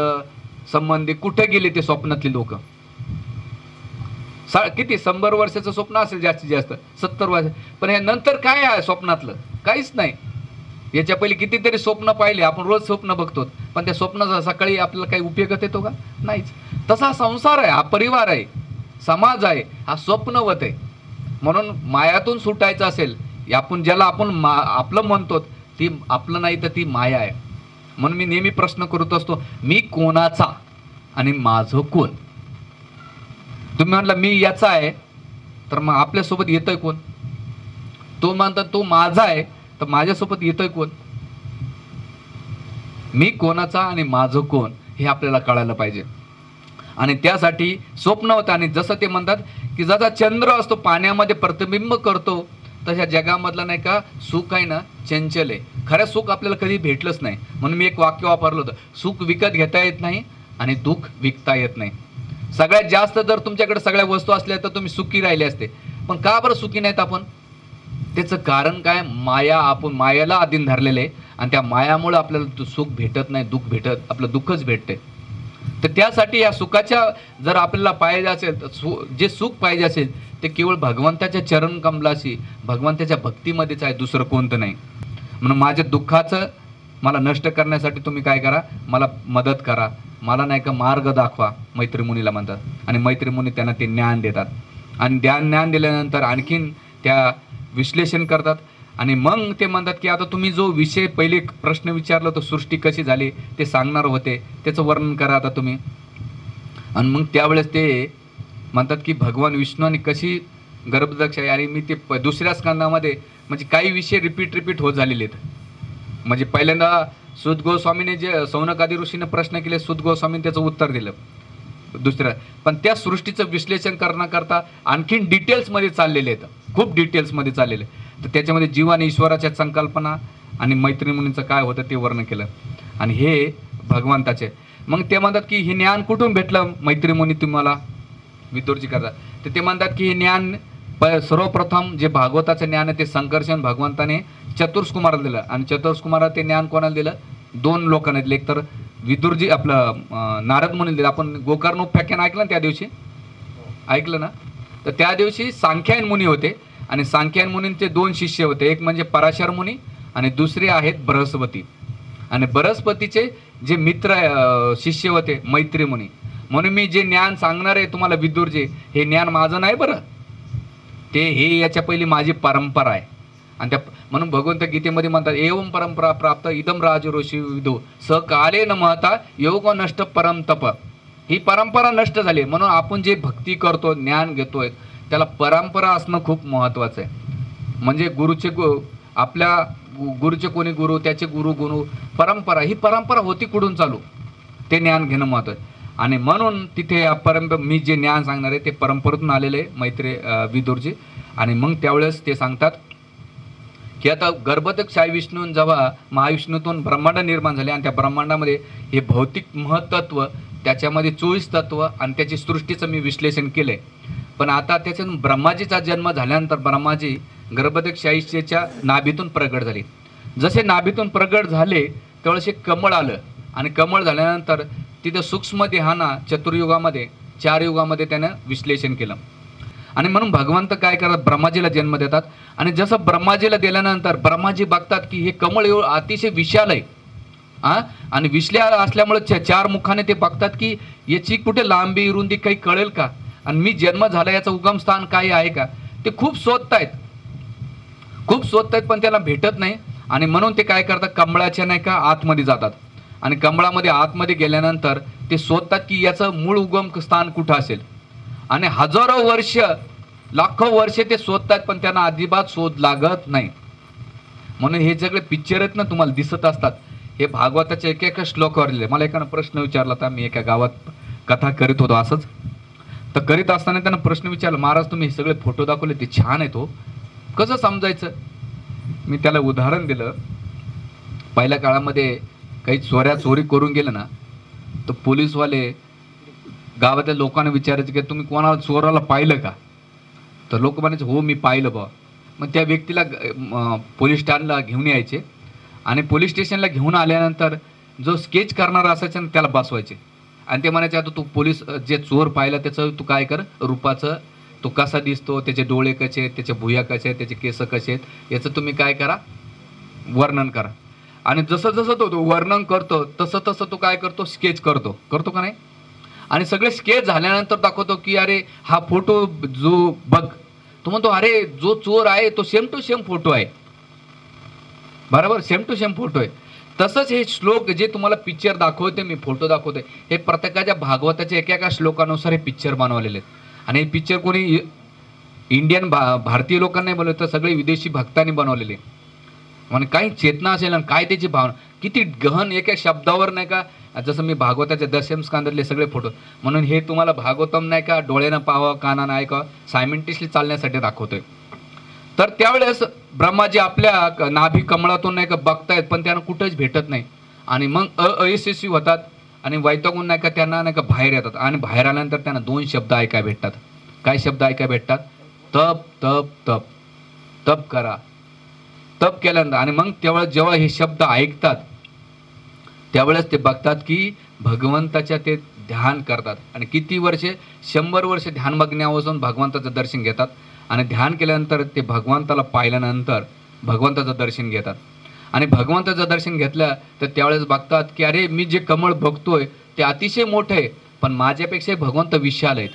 संबंधी कुठे गेले ते स्वप्नातले लोक. किती 100 वर्षाचं स्वप्न असेल जास्तीत जास्त 70 वर्ष, पण हे नंतर काय आहे स्वप्नातलं, काहीच नाही. याच्या पहिले कितीतरी स्वप्न पाहिले आपण, रोज स्वप्न बघतो, पण त्या स्वप्नाचा सकाळी आपल्याला काही उपयोगात येतो का? नाहीच. तसा संसार आहे, हा परिवार आहे, समाज आहे, हा स्वप्नवत आहे. म्हणून मायातून सुटायचं असेल, आपण ज्याला आपण आपलं म्हणतो ती आपलं नाही तर ती माया आहे. म्हणून मी नेहमी प्रश्न करत असतो, मी कोणाचा आणि माझं कोण? तुम्ही म्हणला मी याचा आहे, तर मग आपल्यासोबत येतोय कोण? तो म्हणतात तो माझा आहे, तर माझ्यासोबत येतोय कोण? मी कोणाचा आणि माझं कोण हे आपल्याला कळायला पाहिजे. आणि त्यासाठी स्वप्न होतं. आणि जसं ते म्हणतात की जसा चंद्र असतो पाण्यामध्ये प्रतिबिंब करतो, तशा जगामधलं नाही का सुख आहे ना चंचल आहे. खरं सुख आपल्याला कधी भेटलंच नाही. म्हणून मी एक वाक्य वापरलं होतं, सुख विकत घेता येत नाही आणि दुःख विकता येत नाही. सगळ्यात जास्त जर तुमच्याकडे सगळ्या वस्तू असल्या तर तुम्ही सुखी राहिले असते, पण का बरं सुखी नाहीत आपण? त्याचं कारण काय, माया. आपण मायाला अधीन धरलेले आणि त्या मायामुळे आपल्याला सुख भेटत नाही, दुःख भेटत, आपलं दुःखच भेटते. तर त्यासाठी या सुखाच्या जर आपल्याला पाहिजे असेल तर जे सुख पाहिजे असेल ते केवळ भगवंताच्या चरण कमलाशी भगवंताच्या भक्तीमध्येच आहे, दुसरं कोणतं नाही. म्हणून माझ्या दुःखाचं मला नष्ट करण्यासाठी तुम्ही काय करा, मला मदत करा, मला नाही का मार्ग दाखवा, मैत्रीमुनीला म्हणतात. आणि मैत्रीमुनी त्यांना ते ज्ञान देतात. आणि ज्ञान दिल्यानंतर आणखीन त्या विश्लेषण करतात. आणि मग ते म्हणतात की आता तुम्ही जो विषय पहिले प्रश्न विचारला तो सृष्टी कशी झाली ते सांगणार होते, त्याचं वर्णन करा आता तुम्ही. आणि मग त्यावेळेस ते म्हणतात की भगवान विष्णूने कशी गर्भदक्ष आहे. आणि मी ते दुसऱ्या स्कंदामध्ये म्हणजे काही विषय रिपीट होत झालेले आहेत. म्हणजे पहिल्यांदा सूत गोस्वामीने जे सौनकादी ऋषीने प्रश्न केले, सूत गोस्वामीने त्याचं उत्तर दिलं दुसऱ्या. पण त्या सृष्टीचं विश्लेषण करण्याकरता आणखीन डिटेल्समध्ये चाललेले आहेत, खूप डिटेल्समध्ये चाललेले. तर त्याच्यामध्ये जीव आणि ईश्वराच्या संकल्पना आणि मैत्रीमुनींचं काय होतं ते वर्णन केलं. आणि हे भगवंताचे. मग ते म्हणतात की हे ज्ञान कुठून भेटलं मैत्रीमुनी तुम्हाला, विदुरजी करतात. तर ते म्हणतात की हे ज्ञान सर्वप्रथम जे भागवताचं ज्ञान आहे ते संकर्षण भगवंताने चतुर्सकुमाराला दिलं. आणि चतुर्सकुमाराला ते ज्ञान कोणाला दिलं? 2 लोकांना दिलं. एक तर विदुरजी आपलं नारद मुनीला दिलं. आपण गोकर्णोपाख्यान ऐकलं ना त्या दिवशी, ऐकलं ना? तर त्या दिवशी सांख्यायन मुनी होते आणि सांख्यायन मुनींचे 2 शिष्य होते. एक म्हणजे पराशर मुनी आणि दुसरे आहेत बृहस्पती. आणि बृहस्पतीचे जे मित्र शिष्य होते मैत्री मुनी. म्हणून मी जे ज्ञान सांगणार आहे तुम्हाला विदुरजी, हे ज्ञान माझं नाही बरं, ते हे याच्या पहिली माझी परंपरा आहे. आणि त्या म्हणून भगवंत गीतेमध्ये म्हणतात एवं परंपरा प्राप्त इदम राजऋषी विदो स काले न महता योग नष्ट परम तप. ही परंपरा नष्ट झाली. म्हणून आपण जे भक्ती करतो, ज्ञान घेतोय, त्याला परंपरा असणं खूप महत्त्वाचं आहे. म्हणजे गुरुचे आपल्या गुरुचे कोणी गुरु, त्याचे गुरु गुरु, परंपरा, ही परंपरा होती कुठून चालू, ते ज्ञान घेणं महत्त्वाचं. आणि म्हणून तिथे मी जे ज्ञान सांगणार आहे ते परंपरेतून आलेले मैत्री विदुरजी. आणि मग त्यावेळेस ते सांगतात की आता गर्भोदक साई विष्णून जेव्हा महाविष्णूतून ब्रह्मांड निर्माण झाले आणि त्या ब्रह्मांडामध्ये हे भौतिक महत्त्व, त्याच्यामध्ये 24 तत्व आणि त्याची सृष्टीचं मी विश्लेषण केलं आहे. पण आता त्याच्यातून ब्रह्माजीचा जन्म झाल्यानंतर ब्रह्माजी गर्भोदक शाईच्या नाभीतून प्रगट झाले. जसे नाभीतून प्रगट झाले त्यावेळेस एक कमळ आलं आणि कमळ झाल्यानंतर तिथं सूक्ष्म देहाना चतुर्युगामध्ये 4 युगामध्ये त्यानं विश्लेषण केलं. आणि म्हणून भगवंत काय करतात, ब्रह्माजीला जन्म देतात. आणि जसं ब्रह्माजीला दिल्यानंतर ब्रह्माजी बघतात की हे कमळ अतिशय विशाल आहे आणि विशाल असल्यामुळे 4 मुखाने ते बघतात की याची कुठे लांबी रुंदी काही कळेल का, आणि मी जन्म झाला याचं उगमस्थान काय आहे का, ते खूप शोधतायत पण त्याला भेटत नाही. आणि म्हणून ते काय करतात, कमळाच्या नाही का आतमध्ये जातात आणि कमळामध्ये आतमध्ये गेल्यानंतर ते शोधतात की याचं मूळ उगम स्थान कुठं असेल. आणि हजारो वर्ष, लाखो वर्षे ते शोधतात पण त्यांना अजिबात शोध लागत नाही. म्हणून हे सगळे पिक्चर आहेत ना तुम्हाला दिसत असतात, हे भागवताच्या एका श्लोकावर लिहिले. मला एकानं प्रश्न विचारला होता, मी एका गावात कथा करीत होतो असंच, तर करीत असताना त्यांना प्रश्न विचारला, महाराज तुम्ही हे सगळे फोटो दाखवले ते छान आहेत, कसं समजायचं. मी त्याला उदाहरण दिलं, पहिल्या काळामध्ये काही चोरी करून गेलं ना तर पोलीसवाले गावातल्या लोकांना विचारायचे की तुम्ही कोणाला चोराला पाहिलं का, तर लोक म्हणायचे हो मी पाहिलं बा. मग त्या व्यक्तीला पोलीस स्टेशनला घेऊन यायचे आणि पोलीस स्टेशनला घेऊन आल्यानंतर जो स्केच करणारा असायचा त्याला बसवायचे आणि ते म्हणायचे आता तू पोलीस जे चोर पाहिलं त्याचं तू काय कर, रूपाचं तो कसा दिसतो, त्याचे डोळे कसे आहेत, त्याचे भुया कसे आहेत, त्याचे केस कसे आहेत, याचं तुम्ही काय करा, वर्णन करा. आणि जसं जसं तो वर्णन करतो तसं तसं तो काय करतो, स्केच करतो का नाही. आणि सगळे स्केच झाल्यानंतर दाखवतो की अरे हा फोटो जो बघ, तो म्हणतो अरे जो चोर आहे तो सेम टू सेम फोटो आहे, बरोबर सेम टू सेम फोटो आहे. तसंच हे श्लोक जे तुम्हाला पिक्चर दाखवते, मी फोटो दाखवते, हे प्रत्येकाच्या भागवताच्या एका श्लोकानुसार हे पिक्चर बनवलेले आहेत. आणि हे पिक्चर कोणी इंडियन भारतीय लोकांनी बनवलं तर सगळे विदेशी भक्तांनी बनवलेले. म्हणजे काही चेतना असेल आणि काय त्याची भावना किती गहन एका शब्दावर नाही का, जसं मी भागवताच्या दशम स्कंदातले सगळे फोटो, म्हणून हे तुम्हाला भागवतम नाही का डोळ्यानं पाहावं कानानं ऐकावं सायमेंटिसली चालण्यासाठी दाखवतोय. तर त्यावेळेस ब्रह्माजी आपल्या नाभी कमळातून नाही का बघतायत पण त्यांना कुठंच भेटत नाही आणि मग अयशस्वी होतात आणि वैतागून नाही का त्यांना नाही का बाहेर येतात. आणि बाहेर आल्यानंतर त्यांना 2 शब्द ऐकाय भेटतात. काय शब्द ऐकाय भेटतात, तप तप तप, तप करा. तप केल्यानंतर आणि मग त्यावेळेस जेव्हा हे शब्द ऐकतात त्यावेळेस ते बघतात की भगवंताच्या ते ध्यान करतात. आणि किती वर्षे, 100 वर्ष ध्यानमग्नापासून भगवंताचं दर्शन घेतात. आणि ध्यान केल्यानंतर ते भगवंताला पाहिल्यानंतर भगवंताचं दर्शन घेतात. आणि भगवंताचं दर्शन घेतलं तर त्यावेळेस बघतात की अरे मी जे कमळ बघतोय ते अतिशय मोठं आहे पण माझ्यापेक्षा भगवंत विशाल आहेत.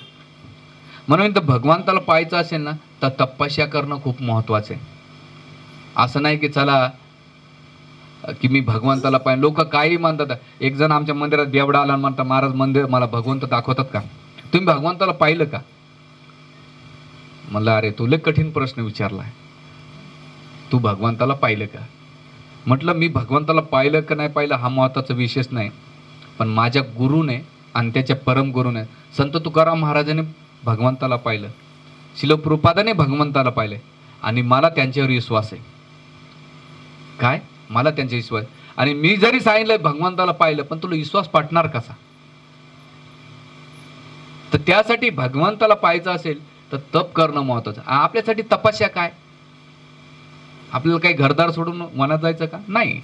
म्हणून तर भगवंताला पाहायचं असेल ना तर तपस्या करणं खूप महत्त्वाचं आहे. असं नाही की चला की मी भगवंताला पाहिजे. लोक काही म्हणतात. एक जण आमच्या मंदिरात बेवडा आला आणि म्हणतात महाराज मंदिर मला भगवंत दाखवतात का, तुम्ही भगवंताला पाहिलं का. म्हणलं अरे तुला कठीण प्रश्न विचारलाय, तू भगवंताला पाहिलं का. म्हटलं मी भगवंताला पाहिलं का नाही पाहिलं हा महत्त्वाचा विषयच नाही, पण माझ्या गुरुने आणि त्याच्या परमगुरूने संत तुकाराम महाराजांनी भगवंताला पाहिलं, श्रील प्रभुपादाने भगवंताला पाहिलं आणि मला त्यांच्यावर विश्वास आहे. काय, मला त्यांचा विश्वास. आणि मी जरी सांगितलं भगवंताला पाहिलं पण तुला विश्वास पटणार कसा. तर त्यासाठी भगवंताला पाहायचं असेल तर तप करणं महत्वाचं. आपल्यासाठी तपस्या काय, आपल्याला काही घरदार सोडून वनात जायचं का नाही.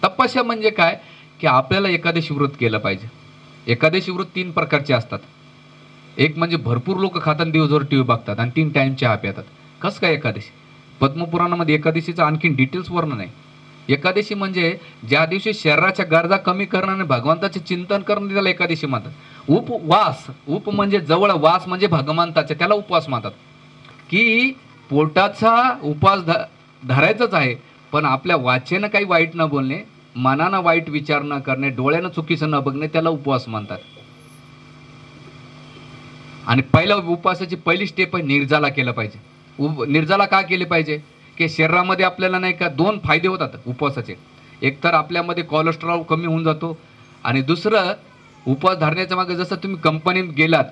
तपस्या म्हणजे काय की आपल्याला एकादशी व्रत केलं पाहिजे. एकादशी व्रत 3 प्रकारचे असतात. एक म्हणजे भरपूर लोक खातात दिवसभर टीव्ही बघतात आणि 3 टाइम चहा पितात. कसं काय एकादशी, पद्मपुराणामध्ये एकादशीचं आणखीन डिटेल्स वर्णन नाही. एकादशी म्हणजे ज्या दिवशी शरीराच्या गरजा कमी करणं आणि भगवंताचे चिंतन करणं त्याला एकादशी म्हणतात. उपवास, उप म्हणजे जवळ, वास म्हणजे भगवंताचे, त्याला उपवास म्हणतात. की पोटाचा उपवास धरायचाच आहे पण आपल्या वाचेनं काही वाईट न बोलणे, मनानं वाईट विचार न करणे, डोळ्यानं चुकीचं न बघणे, त्याला उपवास म्हणतात. आणि पहिल्या उपवासाची पहिली स्टेप आहे निर्जला केलं पाहिजे. निर्जला का केली पाहिजे की शरीरामध्ये आपल्याला नाही का 2 फायदे होतात उपवासाचे. एक तर आपल्यामध्ये कोलेस्ट्रॉल कमी होऊन जातो, आणि दुसरं उपवास धरण्याच्या मागे जसं तुम्ही कंपनीत गेलात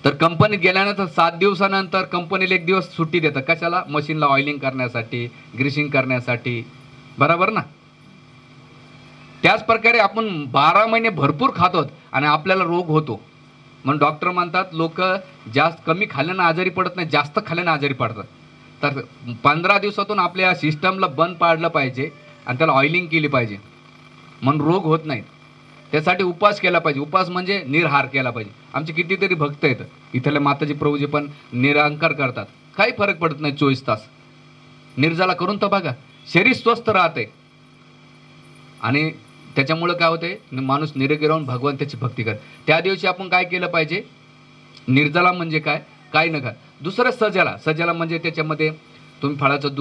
तर कंपनीत गेल्यानंतर 7 दिवसानंतर कंपनीला 1 दिवस सुट्टी देतात. कशाला? मशीनला ऑइलिंग करण्यासाठी, ग्रीसिंग करण्यासाठी, बरोबर ना. त्याच प्रकारे आपण 12 महिने भरपूर खातो आणि आपल्याला रोग होतो. म्हणून डॉक्टर म्हणतात लोक जास्त कमी खाल्ल्यानं आजारी पडत नाही, जास्त खाल्ल्यानं आजारी पडतात. तर 15 दिवसातून आपल्या सिस्टमला बंद पाडलं पाहिजे आणि त्याला ऑइलिंग केली पाहिजे, म्हणून रोग होत नाहीत. त्यासाठी उपवास केला पाहिजे. उपवास म्हणजे निराहार केला पाहिजे. आमचे कितीतरी भक्त आहेत इथले, माताजी प्रभूजी पण निरांकार करतात, काही फरक पडत नाही. 24 तास निर्जला करून तर बघा, शरीर स्वस्थ राहते. आणि त्याच्यामुळं काय होते, माणूस निरोगी राहून भगवंताची भक्ती कर. त्या दिवशी आपण काय केलं पाहिजे? निर्जला म्हणजे काय? काही नका. दुसरं सजला. सजला म्हणजे त्याच्यामध्ये तुम्ही फळाचं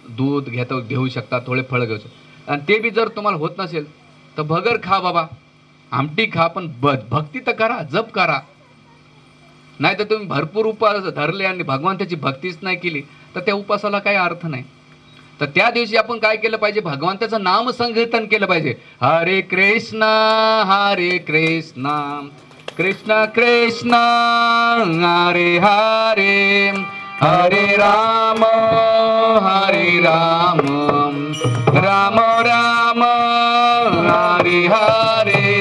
दूध घेऊ शकता, थोडे फळं घेऊ शकता. आणि ते बी जर तुम्हाला होत नसेल तर भगर खा बाबा, आमटी खा, पण भक्ती तर करा, जप करा. नाही तर तुम्ही भरपूर उपवास धरले आणि भगवंताची भक्तीच नाही केली तर त्या उपवासाला काही अर्थ नाही. तर त्या दिवशी आपण काय केलं पाहिजे? भगवंताचं नाम संकीर्तन केलं पाहिजे. हरे कृष्ण कृष्ण कृष्ण हरे हरे, हरे राम राम राम हरे हरे.